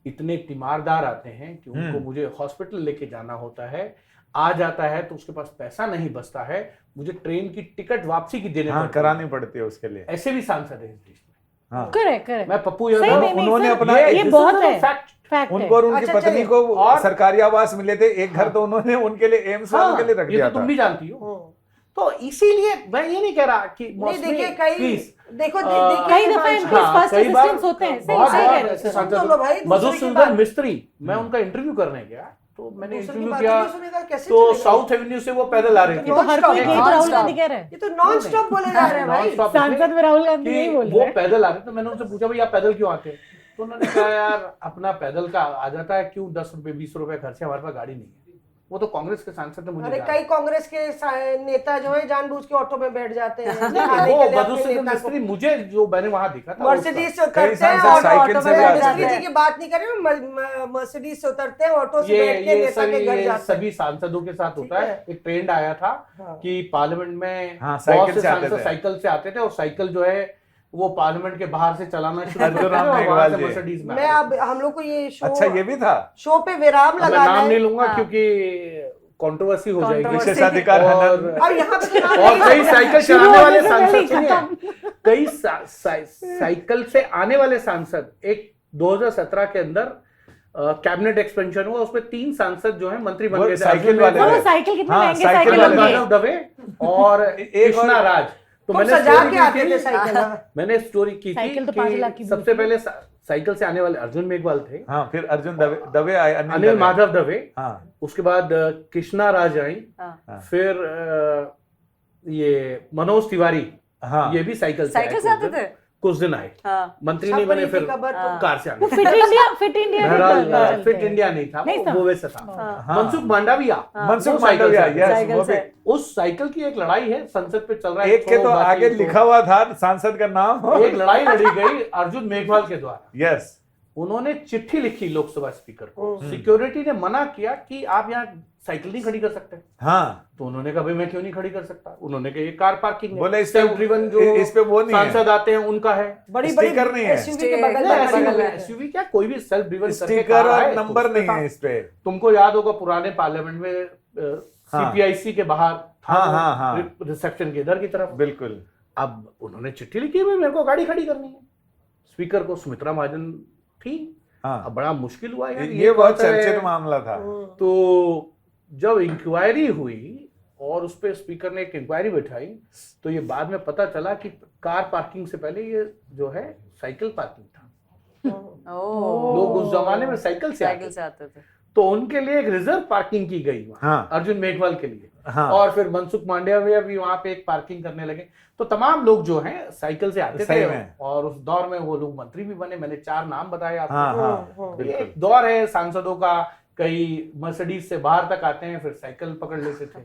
इतने तीमारदार आते हैं कि उनको मुझे हॉस्पिटल लेके जाना होता है, आ जाता है तो उसके पास पैसा नहीं बचता है, मुझे ट्रेन की टिकट वापसी की देने हाँ, पड़ती है। करानी पड़ती है उसके लिए। ऐसे भी सांसद है इस देश में। हाँ। करेक्ट करेक्ट, मैं पप्पू सही यादव, नहीं, उन्होंने सर, अपना ये बहुत है, फैक्ट, फैक्ट है। उनको और उनकी अच्छा, पत्नी चलिए। को और- सरकारी आवास मिले थे, एक घर तो उन्होंने उनके लिए एम्स वालों के लिए रख ये दिया तो तुम था। भी जानती हो। तो इसीलिए मैं ये नहीं कह रहा कि नहीं, मौसमी, देखिए कई, please, देखो कई दफा हिमांशु, MPs हाँ, फर्स्ट कई बार असिस्टेंट्स होते हैं, सही बहुत सही बहुत कह रहे ऐसे हैं। सांसद सुन लो भाई, दूसरे की मधुसूदन बात। मिस्त्री, मैं उनका इंटरव्यू करने गया, तो मैंने दूसरे की इंटरव्यू बात किया, नहीं सुनेगा, कैसे तो चलेगा? साउथ एवेन्यू से वो पैदल आ रही तो थी। ये तो हर कोई Non-stop, गई, तो non-stop। राहुल गांधी कह रहे हैं। ये तो नॉन स्टॉप बोले जा रहे हैं भाई। Non-stop सांसद में राहुल गांधी कि यही बोल वो रहे हैं। पैदल आ रहे, तो मैंने उनसे पूछा भाई आप पैदल क्यों आते हैं? तो उन्होंने कहा यार अपना पैदल का आ जाता है, क्यों 10 रुपए 20 रुपए खर्चे, हमारे पास गाड़ी नहीं है। वो तो कांग्रेस के सांसद ने मुझे अरे कहा। कई कांग्रेस के नेता जो है जानबूझ के ऑटो में बैठ जाते हैं नहीं, दिखाने वो के लिए मधुसूदन अपने नेता को। मिस्त्री, मुझे जो मैंने वहां देखा था मर्सिडीज से उतरते हैं सांसद और साइकिल ऑटो से में भी आते मिस्त्री हैं। जी की बात नहीं कर रही हूँ, मर्सिडीज से उतरते हैं ऑटो से ये बैठ के नेता के घर ये जाते हैं। सभी सांसदों के साथ होता ठीक है। है। एक ट्रेंड आया था हाँ। कि पार्लियामेंट में हाँ, बहुत साइकिल से से आते सांसद थे। साइकिल से आते थे और साइकिल जो है वो पार्लियामेंट के बाहर से चलाना शुरू अर्जुन करते थे राम और वहां मेघवाल से जी। मर्सिडीज में मैं आते थे। अब हम लोग को ये शो अच्छा, ये भी था। शो पे विराम अब मैं लगाना नाम नहीं है। लूंगा हाँ। क्योंकि कंट्रोवर्सी हो जाएगी। Controversy। विशेषाधिकार और हनन। अब यहाँ पे तो नाम और नहीं कई है। साइकिल शुरू चलाने होने वाले से पहले ही सांसद सुनिए, खत्म। कई साइकिल से आने वाले सांसद, एक 2017 के अंदर कैबिनेट एक्सपेंशन हुआ, उसमें 3 सांसद जो है मंत्री बन वो गए थे। साइकिल अर्जुन वाले वो मेघवाल, साइकिल कितने हाँ, महंगे साइकिल साइकिल अर्जुन वाले। होंगे। माधव दवे और कृष्णा राज। तो खूब मैंने सजा स्टोरी के की आते थे थी, साइकिल, हाँ। मैंने स्टोरी की थी साइकिल तो 5 लाख की कि भी सबसे होती है। पहले साइकिल से आने वाले अर्जुन मेघवाल थे, हाँ, फिर अर्जुन दवे आए, अनिल दवे। माधव दवे, हाँ, उसके बाद कृष्णा राज आई, हाँ। फिर ये मनोज तिवारी, हाँ, ये भी साइकिल साइकिल से आते थे। कुछ दिन आए, हाँ। मंत्री नहीं बने, फिर खबर तो- हाँ। कार से वो आने। फिट इंडिया बहरहाल फिट इंडिया नहीं था, नहीं था। वो वैसे था। हाँ। मनसुख मांडविया, मनसुख वो साइकिल से मांडविया, आते थे। यस, साइकिल वो भी। से। उस साइकिल की एक लड़ाई है, संसद पे चल रहा है। एक के तो बाकी आगे तो- लिखा हुआ था सांसद का नाम। एक लड़ाई लड़ी गई अर्जुन मेघवाल के द्वारा। यस, उन्होंने चिट्ठी लिखी लोकसभा स्पीकर को, हम्म। सिक्योरिटी ने मना किया कि आप यहाँ साइकिल नहीं खड़ी कर सकते। हाँ, तो उन्होंने कहा भाई मैं क्यों नहीं खड़ी कर सकता। उन्होंने कहा ये कार पार्किंग है, बोले इस पे- सेल्फ ड्रिवन जो इस पे वो नहीं है। सांसद आते हैं उनका है। बड़ी स्टिकर नहीं है। SUV के बगल नहीं, में बगल बगल में। में। एसयूवी क्या, कोई भी सेल्फ ड्रिवन स्टिकर और नंबर नहीं है इस पे। तुमको याद होगा पुराने पार्लियामेंट में हाँ। सीपीआईसी के बाहर था हाँ, वो, हाँ, हाँ। रिसेप्शन के इधर की तरफ। बिल्कुल। अब उन्होंने चिट्ठी लिखी, भाई मेरे को गाड़ी खड़ी करनी है। स्पीकर को सुमित्रा महाजन थी। हाँ, अब बड़ा मुश्किल हुआ यार, ये बहुत कौन सा है? चर्चित मामला था। तो जब इंक्वायरी हुई और उस पर स्पीकर ने एक इंक्वायरी बैठाई, तो ये बाद में पता चला कि कार पार्किंग से पहले ये जो है साइकिल पार्किंग था। ओह। लोग उस जमाने में साइकिल से साइकिल आते से आते थे। तो उनके लिए एक रिजर्व पार्किंग की गई वहाँ, हाँ। अर्जुन मेघवाल के लिए। हाँ। और फिर मनसुख मांडविया भी वहां पे एक पार्किंग करने लगे। तो तमाम लोग जो हैं साइकिल से आते सही थे में। और उस दौर में वो लोग मंत्री भी बने। मैंने 4 नाम बताए आपको। हाँ, हाँ, तो ये बिल्कुल। एक दौर है सांसदों का, कई मर्सिडीज से बाहर तक आते हैं, फिर साइकिल पकड़ लेते थे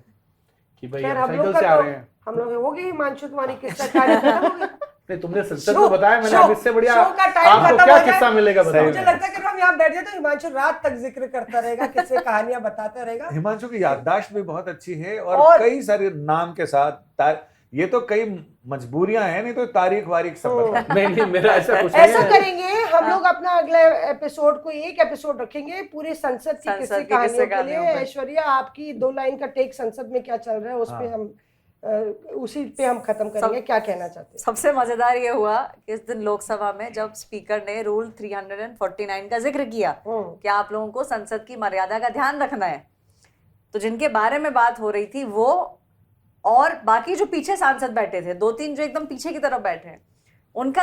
कि भाई खैर, हम हम साइकिल लोग से का आ तो रहे हैं। हम लोग हो गई हिमांशु तुम्हारी किस्सा कहानी खत्म हो गई? नहीं, तुमने संसद शो- में बताया, मैंने शो- अब इससे बढ़िया शो का टाइम आपको खत्म क्या हो गया। किस्सा मिलेगा सही बताओ। मुझे लगता है कि हम यहाँ बैठ जाए तो हिमांशु रात तक जिक्र करता रहेगा, किस्से कहानियां बताता रहेगा। हिमांशु की याददाश्त भी बहुत अच्छी है और और कई सारे नाम के साथ ये तो कई मजबूरियां हैं, नहीं तो तारीख वारीख सब बता। नहीं, मेरा ऐसा कुछ नहीं ऐसा है। करेंगे हम लोग अपना अगले एपिसोड को एक एपिसोड रखेंगे पूरी संसद की संसद किस्से की किस्से कहानियों के लिए। कहानियों पे। ऐश्वर्या, आपकी 2 लाइन का टेक संसद में क्या चल रहा है उस पे हाँ। हम उसी पे हम खत्म करेंगे। क्या कहना चाहते हैं? सबसे मजेदार ये हुआ कि इस दिन लोकसभा में जब स्पीकर ने रूल 349 का जिक्र किया कि आप लोगों को संसद की मर्यादा का ध्यान रखना है, तो जिनके बारे में बात हो रही थी वो और बाकी जो पीछे सांसद बैठे थे, 2-3 जो एकदम पीछे की तरफ बैठे हैं,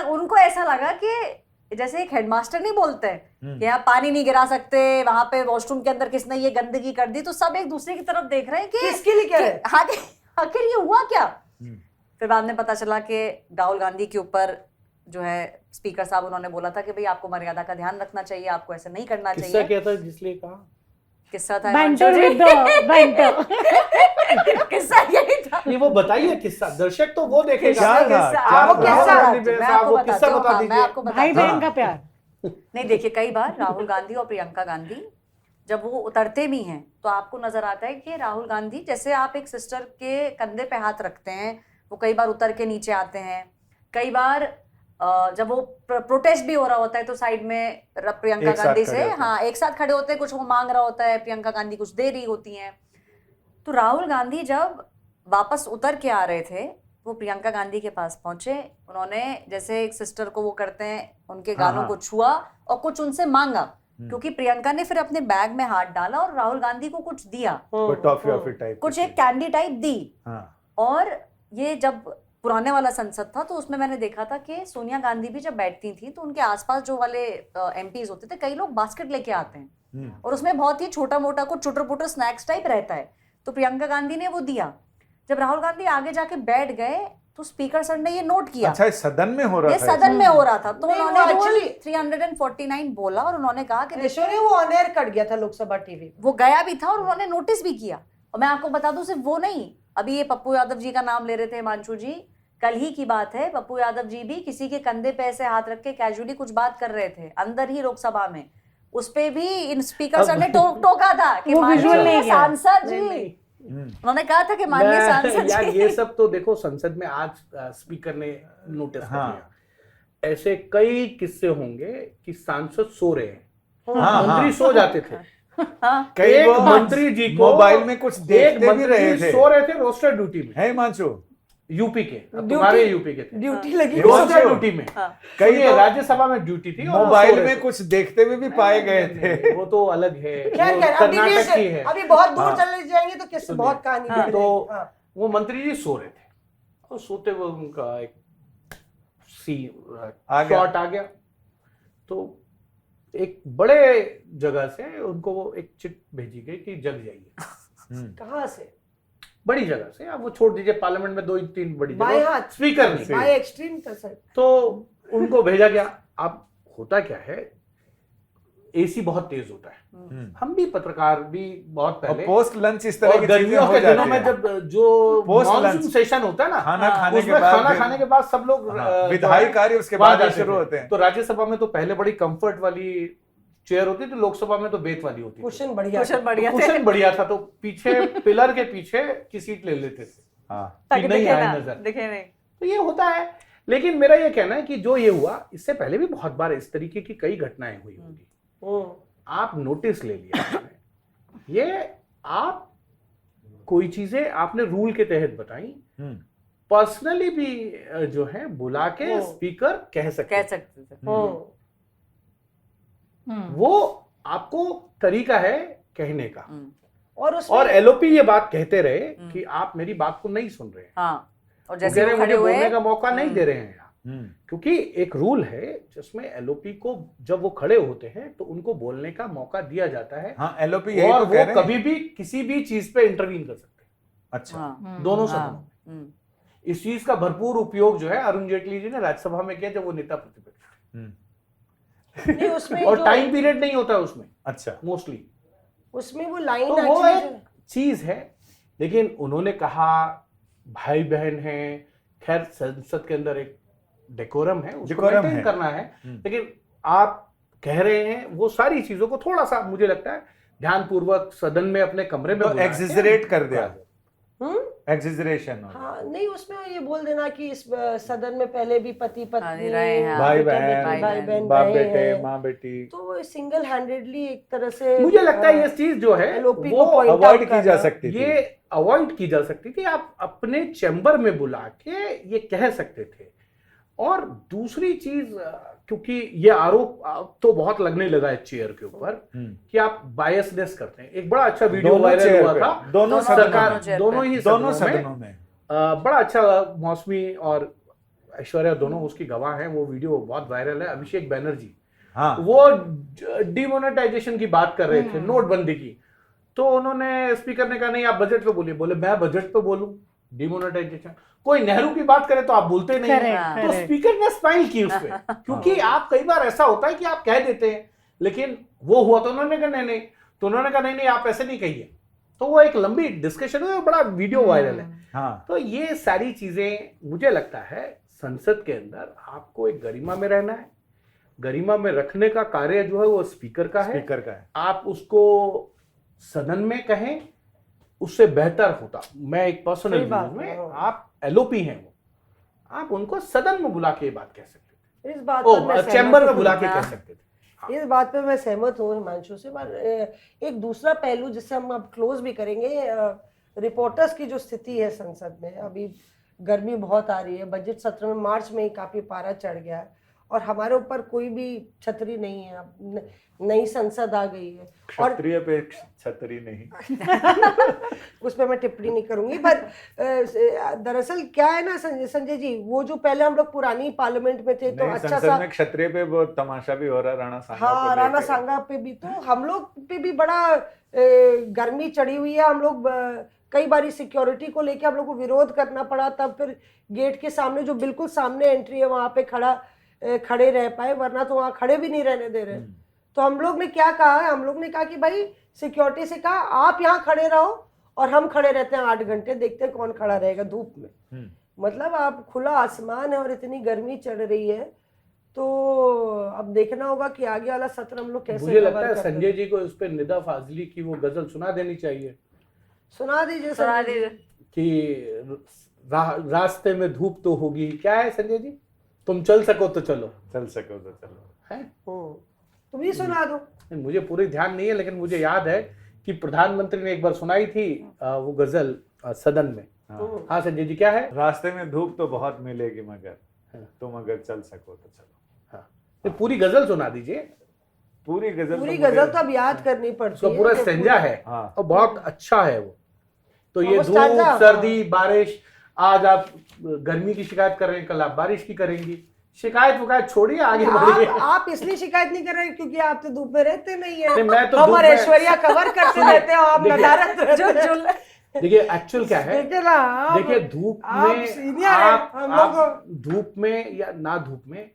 उनको ऐसा लगा कि जैसे एक हेडमास्टर नहीं बोलते हैं कि यहाँ पानी नहीं गिरा सकते, वहां पे वॉशरूम के अंदर किसने ये गंदगी कर दी, तो सब एक दूसरे की तरफ देख रहे हैं कि किसके लिए क्या है? आखिर ये हुआ क्या। फिर बाद में पता चला कि राहुल गांधी के ऊपर जो है स्पीकर साहब उन्होंने बोला था कि भाई आपको मर्यादा का ध्यान रखना चाहिए, आपको ऐसे नहीं करना किस्सा चाहिए। क्या था जिसलिए कहा? किस्सा था banter Himanshu ji. With the banter. किस्सा यही था। ये वो बताइए किस्सा, दर्शक तो वो देखेगा। क्या था? किस्सा- क्या आपको था? किस्सा- राहुल गांधी मैं साहब, आपको वो बताती किस्सा हूँ, बता हाँ, मैं दीजिए। आपको बताती भाई हूँ। बहन का प्यार। नहीं, देखिए कई बार राहुल गांधी और प्रियंका गांधी जब वो उतरते भी हैं तो आपको नजर आता है कि राहुल गांधी जैसे आप एक सिस्टर के कंधे पे हाथ रखते हैं, वो कई बार उतर के नीचे आते हैं। कई बार जब वो प्रोटेस्ट भी हो रहा होता है तो साइड में प्रियंका एक साथ गांधी खड़े से होते हैं। हाँ एक साथ खड़े होते हैं, कुछ वो मांग रहा होता है, प्रियंका गांधी कुछ दे रही होती हैं। तो राहुल गांधी जब वापस उतर के आ रहे थे वो प्रियंका गांधी के पास पहुंचे, उन्होंने जैसे एक सिस्टर को वो करते हैं उनके गालों हाँ। को छुआ और कुछ उनसे मांगा, क्योंकि प्रियंका ने फिर अपने बैग में हाथ डाला और राहुल गांधी को कुछ दिया, वो टॉफी ऑफी टाइप कुछ एक कैंडी टाइप दी। हाँ। और ये जब पुराने वाला संसद था तो उसमें मैंने देखा था कि सोनिया गांधी भी जब बैठती थी तो उनके आसपास जो वाले एमपीज होते थे, कई लोग बास्केट लेके आते हैं और उसमें बहुत ही छोटा मोटा कुछ चुटर पुटर स्नैक्स टाइप रहता है, तो प्रियंका गांधी ने वो दिया। जब राहुल गांधी आगे जाके बैठ गए तो स्पीकर सर ने ये नोट किया। अच्छा, इस सदन में हो रहा ये था? सदन में हो रहा था, तो नहीं, वो उन्होंने रूल actually- 349 बोला और उन्होंने कहा कि ऐश्वर्या वो ऑन एयर कट गया था लोकसभा टीवी। वो गया भी था और उन्होंने नोटिस भी किया। और मैं आपको बता दूं, सिर्फ वो नहीं, अभी ये पप्पू यादव जी का नाम ले रहे थे हिमांशु जी, कल ही की बात है, पप्पू यादव जी भी किसी के कंधे पे ऐसे हाथ रख के कैजुअली कुछ बात कर रहे थे अंदर ही लोकसभा में। उस पे भी इन स्पीकर सर ने टोका था कि वो visual माननीय नहीं किया। सांसद जी, नहीं। उन्होंने कहा था कि माननीय सांसद यार जी। ये सब तो देखो संसद में आज स्पीकर ने नोटिस कर हाँ। लिया। ऐसे कई किस्से होंगे कि सांसद सो रहे हैं, हाँ, मंत्री हाँ। सो जाते थे। हाँ, कई एक वो मंत्री जी को मोबाइल में कुछ एक देखते भी मंत्री रहे जी थे। सो रहे थे रोस्टर ड्यूटी में, है हिमांशु? यूपी के, अब तुम्हारे यूपी के थे, ड्यूटी लगी वो रोस्टर जो- ड्यूटी में। हाँ। कई सुनिए, तो राज्यसभा में ड्यूटी थी और वो सो मोबाइल रहे में थे। कुछ देखते हुए भी पाए गए नहीं, थे। नहीं, वो तो अलग है, खैर वो खैर, अभी भी कर्नाटक की है। अभी बहुत दूर हाँ। चले जाएंगे तो किस सुनिए, बहुत कहानी हाँ, बिगड़ तो जाएगी। हाँ। वो मंत्री जी सो रहे थे और सोते हुए उनका एक आ गया। शॉट आ गया। तो एक बड़े जगह से उनको वो एक चिट भेजी गई कि जग जाइए। कहाँ से? बड़ी जगह से, अब वो छोड़ दीजिए, पार्लियामेंट में 2-3 बड़ी बाएं जगह, हाथ। स्पीकर नहीं। बाय एक्सट्रीम का सर। तो उनको भेजा गया। अब होता क्या है, एसी बहुत तेज होता है, हम भी पत्रकार भी बहुत और पहले, पोस्ट लंच इस तरह और की चीजें गर्मियों हो के दिनों जाती में हैं। जब जो Post मॉनसून lunch। सेशन होता है ना, खाना खाने के उसमें बाद खाना फिर- खाने के बाद सब लोग हाँ, विधायी कार्य उसके वहां बाद ही जाते शुरू थे। होते हैं। तो राज्यसभा में तो पहले बड़ी कंफर्ट वाली चेयर होती थी, लोकसभा में तो बेत वाली होती थी। क्वेश्चन बढ़िया। क्वेश्चन बढ़िया थे। कुशन बढ़िया था, तो पीछे पिलर के पीछे की सीट ले लेते थे हाँ। ताकि कि नहीं दिखे आए ना, नजर। दिखे नहीं। तो ये होता है। लेकिन मेरा ये कहना है कि जो ये हुआ, इससे पहले भी बहुत बार इस तरीके की कई घटनाएं हुई होंगी। हम्म। आप नोटिस ले लिया आपने। ये आप कोई चीजें आपने रूल के तहत बताई, पर्सनली भी जो है बुला के स्पीकर कह सकते कह हैं। सकते थे। वो आपको तरीका है कहने का। और उसमें और एलओपी ये बात कहते रहे कि आप मेरी बात को नहीं सुन रहे हैं, हाँ, और वो जैसे कह रहे वो हैं खड़े मुझे हुए, बोलने का मौका नहीं दे रहे हैं। क्योंकि एक रूल है जिसमें एलओपी को जब वो खड़े होते हैं तो उनको बोलने का मौका दिया जाता है, हाँ, एलओपी यही और तो कह वो रहे हैं। कभी भी किसी भी चीज पे इंटरवीन कर सकते हैं, अच्छा। हाँ, दोनों हाँ, सदनों में। इस चीज का भरपूर उपयोग जो है अरुण जेटली जी ने राज्यसभा में किया जब वो नेता प्रतिपक्ष नहीं, उसमें और जो- टाइम पीरियड नहीं होता उसमें अच्छा। मोस्टली, उसमें वो लाइन तो वो actually एक चीज है। लेकिन उन्होंने कहा भाई बहन हैं, खैर संसद के अंदर एक डेकोरम है, उसको डेकोरम मेंटेन है। करना है। लेकिन आप कह रहे हैं वो सारी चीजों को थोड़ा सा मुझे लगता है ध्यानपूर्वक सदन में अपने कमरे में तो बुला के- एक्सिजरेट कर दिया। हम्म? एक्सिजरेशन हाँ, नहीं उसमें ये बोल देना कि इस सदन में पहले भी पति पत्नी रहे हैं, भाई बेटा बहन, बेटी, भाई बहन बाप रहे बेटे, हैं। माँ बेटी, तो वो सिंगल हैंडेडली एक तरह से मुझे लगता है ये चीज जो है LOP वो को point out अवॉइड की जा करना। सकती थी। ये अवॉइड की जा सकती थी। आप अपने चैम्बर में बुला के ये कह सकते थे। और दूसरी चीज, क्योंकि ये आरोप तो बहुत लगने लगा है चेयर के ऊपर कि आप बायसनेस करते हैं। एक बड़ा अच्छा वीडियो दोनों वायरल चेयर हुआ पे, था, दोनों सरकार चेयर दोनों पे। ही दोनों सदनों में। सदनों में। बड़ा अच्छा, मौसमी और ऐश्वर्या दोनों उसकी गवाह हैं। वो वीडियो बहुत वायरल है। अभिषेक बैनर्जी हाँ, वो डिमोनेटाइजेशन की बात कर रहे थे, नोटबंदी की। तो उन्होंने, स्पीकर ने कहा नहीं आप बजट पे बोलिए। बोले मैं बजट पे बोलूं डिमोनेटाइजेशन? कोई नेहरू की बात करे तो आप बोलते नहीं Correct, हैं। तो correct. स्पीकर ने स्माइल की उस पे, क्योंकि आप कई बार ऐसा होता है कि आप कह देते हैं, लेकिन वो हुआ तो उन्होंने कहा नहीं, तो उन्होंने कहा नहीं आप ऐसे नहीं कहिए। तो वो एक लंबी डिस्कशन हुई, बड़ा वीडियो वायरल है। हाँ, तो ये सारी चीजें मुझे लगता है संसद के अंदर आपको एक गरिमा में रहना है। गरिमा में रखने का कार्य जो है वो स्पीकर का है। स्पीकर का है। आप उसको सदन में कहें, उससे बेहतर होता। मैं एक पर्सनल सही बात व्यू में, है। आप एलओपी हैं, वो आप उनको सदन में बुला के ये बात कह सकते इस बात थे, पर मैं चैम्बर में सहमत बुला हूँ। के कह सकते थे। इस बात पे मैं सहमत हूँ हिमांशु से। पर एक दूसरा पहलू जिससे हम अब क्लोज भी करेंगे, रिपोर्टर्स की जो स्थिति है संसद में, अभी गर्मी बहुत आ रही है, बजट सत्र में मार्च में ही काफी पारा चढ़ गया है, और हमारे ऊपर कोई भी छतरी नहीं है। अब नई संसद आ गई है और क्षत्रिय पे छतरी नहीं। उस पर मैं टिप्पणी नहीं करूंगी, पर दरअसल क्या है ना संजय जी, वो जो पहले हम लोग पुरानी पार्लियामेंट में थे तो नहीं, अच्छा संसद सा, में क्षत्रिय पे बहुत तमाशा भी हो रहा है, राणा सांगा हाँ को राणा लेके। सांगा पे भी, तो हम लोग पे भी बड़ा गर्मी चढ़ी हुई है। हम लोग कई बारी सिक्योरिटी को लेके हम लोग को विरोध करना पड़ा, तब फिर गेट के सामने जो बिल्कुल सामने एंट्री है वहां पे खड़े रह पाए, वरना तो वहां खड़े भी नहीं रहने दे रहे। तो हम लोग ने क्या कहा है, हम लोग ने कहा कि भाई सिक्योरिटी से कहा आप यहाँ खड़े रहो और हम खड़े रहते हैं 8 घंटे, देखते हैं कौन खड़ा रहेगा धूप में। मतलब आप, खुला आसमान है और इतनी गर्मी चढ़ रही है, तो अब देखना होगा कि आगे वाला सत्र हम लोग कैसे मुझे लगता कवर है करते हैं। संजय जी को इस पे निदा फाजली की वो गजल सुना देनी चाहिए सुना दीजिए सुना संजय जी। दीजिए। कि रास्ते में धूप तो होगी, क्या है संजय जी, तुम चल सको तो चलो, चल सको तो चलो। है। तुम ही सुना दो। मुझे पूरी ध्यान नहीं है, लेकिन मुझे याद है कि प्रधानमंत्री ने एक बार सुनाई थी वो गजल सदन में। हाँ। हाँ संजय जी, क्या है? रास्ते में धूप तो बहुत मिलेगी मगर तुम अगर चल सको तो चलो। तो पूरी गजल सुना दीजिए। पूरी गजल पूरी तो गजल मुझे- तो अब याद करनी पड़ती उसका है। पूरा तो स्टेंजा है हाँ। और बहुत अच्छा है वो। तो ये वो धूप, स्टेंजा, सर्दी, बारिश, आज आप गर्मी की शिकायत कर रहे हैं, कल आप बारिश की करेंगी। शिकायत वकायत छोड़िए, आगे बढ़िए। आप इसलिए शिकायत नहीं कर रहे क्योंकि आप तो धूप में रहते नहीं है। नहीं, मैं तो हम धूप और में- ऐश्वर्या कवर करते रहते हैं और आप देखिए, नदारत रहते हैं। देखिए एक्चुअल क्या है, देखिए ना, देखिए धूप आप में सीनियर हैं, हम लोग आप धूप में या ना धूप में,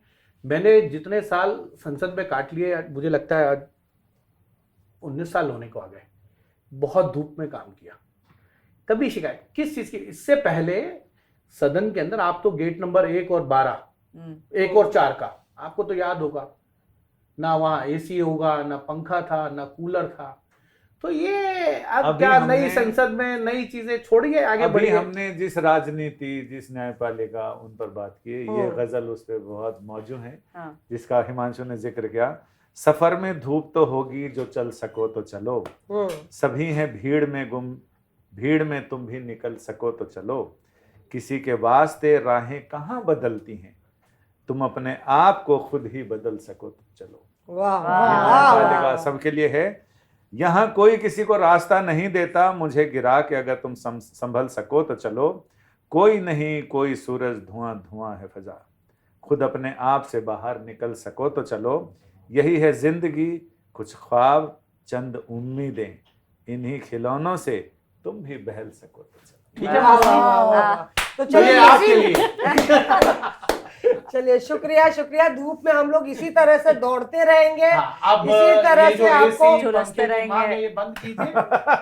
मैंने जितने साल संसद में काट लिए, मुझे लगता है आज 19 साल होने को आ गए, बहुत धूप में काम किया, कभी शिकायत किस चीज की। इससे पहले सदन के अंदर आप तो गेट नंबर 1 और 12, 1 और 4 का आपको तो याद होगा, ना वहां एसी होगा, ना पंखा था, ना कूलर था। तो ये अब अभी क्या नई हमने- संसद में नई चीजें छोड़िए, आगे अभी बढ़िए। हमने जिस राजनीति, जिस न्यायपालिका, उन पर बात की, ये गजल उस पर बहुत मौजूद है, हाँ। जिसका हिमांशु ने जिक्र किया। सफर में धूप तो होगी, जो चल सको तो चलो, सभी हैं भीड़ में गुम, भीड़ में तुम भी निकल सको तो चलो, किसी के वास्ते राहें कहाँ बदलती हैं, तुम अपने आप को खुद ही बदल सको तो चलो। वाह ये वाह न्यायपालिका वाह। सबके लिए है। यहाँ कोई किसी को रास्ता नहीं देता, मुझे गिरा के अगर तुम संभल सको तो चलो, कोई नहीं कोई सूरज, धुआं धुआं है फजा, खुद अपने आप से बाहर निकल सको तो चलो, यही है जिंदगी, कुछ ख्वाब चंद उम्मीदें, इन्हीं खिलौनों से तुम भी बहल सको तो चलो। ठीक है वाह, मौसी? वाह, वाह। तो चलिए चलिए आपके इसी- लिए। चलिए शुक्रिया शुक्रिया। धूप में हम लोग इसी तरह से दौड़ते रहेंगे। हाँ, अब इसी तरह ये जो से आपको AC झुलसते पंखे की रहेंगे। मांग है, ये बंद कीजिए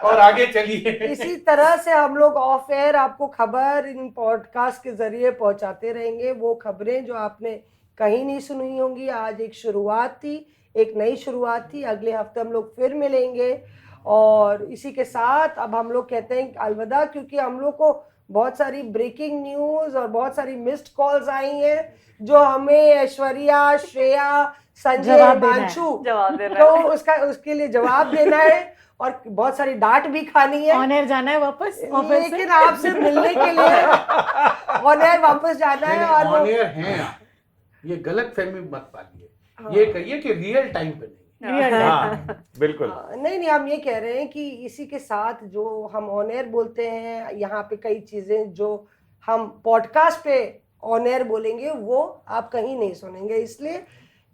और आगे चलिए। इसी तरह से हम लोग ऑफ एयर आपको खबर इन पॉडकास्ट के जरिए पहुंचाते रहेंगे। वो खबरें जो आपने कहीं नहीं सुनी होंगी, आज एक शुरुआत थी, एक नई शुरुआत थी। अगले हफ्ते हम लोग फिर मिलेंगे और इसी के साथ अब हम लोग कहते हैं अलविदा, क्योंकि हम लोग को बहुत सारी ब्रेकिंग न्यूज़ और बहुत सारी मिस्ड कॉल्स आई हैं जो हमें ऐश्वर्या, श्रेया, संजय, जवाब देना है। हिमांशु जवाब देना तो उसके लिए जवाब देना है और बहुत सारी डांट भी खानी है। ऑन एयर जाना है वापस ऑफिस से। लेकिन आपसे मिलने के लिए ऑन एयर वापस जाना है और ऑन एयर हैं आप, ये गलत फहमी मत पालिए, ये कहिए कि रियल टाइम पे नहीं। हाँ बिल्कुल। नहीं हम ये कह रहे हैं कि इसी के साथ जो हम ऑन एयर बोलते हैं, यहाँ पे कई चीजें जो हम पॉडकास्ट पे ऑन एयर बोलेंगे वो आप कहीं नहीं सुनेंगे। इसलिए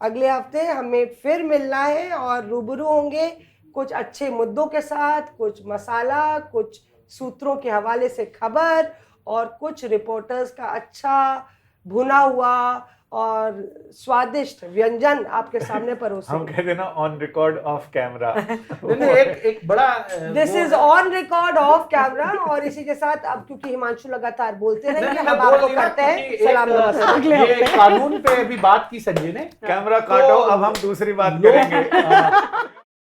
अगले हफ्ते हमें फिर मिलना है और रूबरू होंगे कुछ अच्छे मुद्दों के साथ, कुछ मसाला, कुछ सूत्रों के हवाले से खबर और कुछ रिपोर्टर्स का अच्छा भुना हुआ और स्वादिष्ट व्यंजन आपके सामने हम परोसेंगे। कहते हैं ना, ऑन रिकॉर्ड ऑफ कैमरा। नहीं, एक बड़ा दिस वो इज है। On record of camera. और इसी के साथ अब क्योंकि हिमांशु लगातार बोलते रहेंगे, नहीं, हम मैं बोल आपको नहीं रहा, करते हैं क्योंकि सलाम नमस्ते। ये कानून पे अभी बात की संजय ने, कैमरा काटो, अब हम दूसरी बात लोग- करेंगे।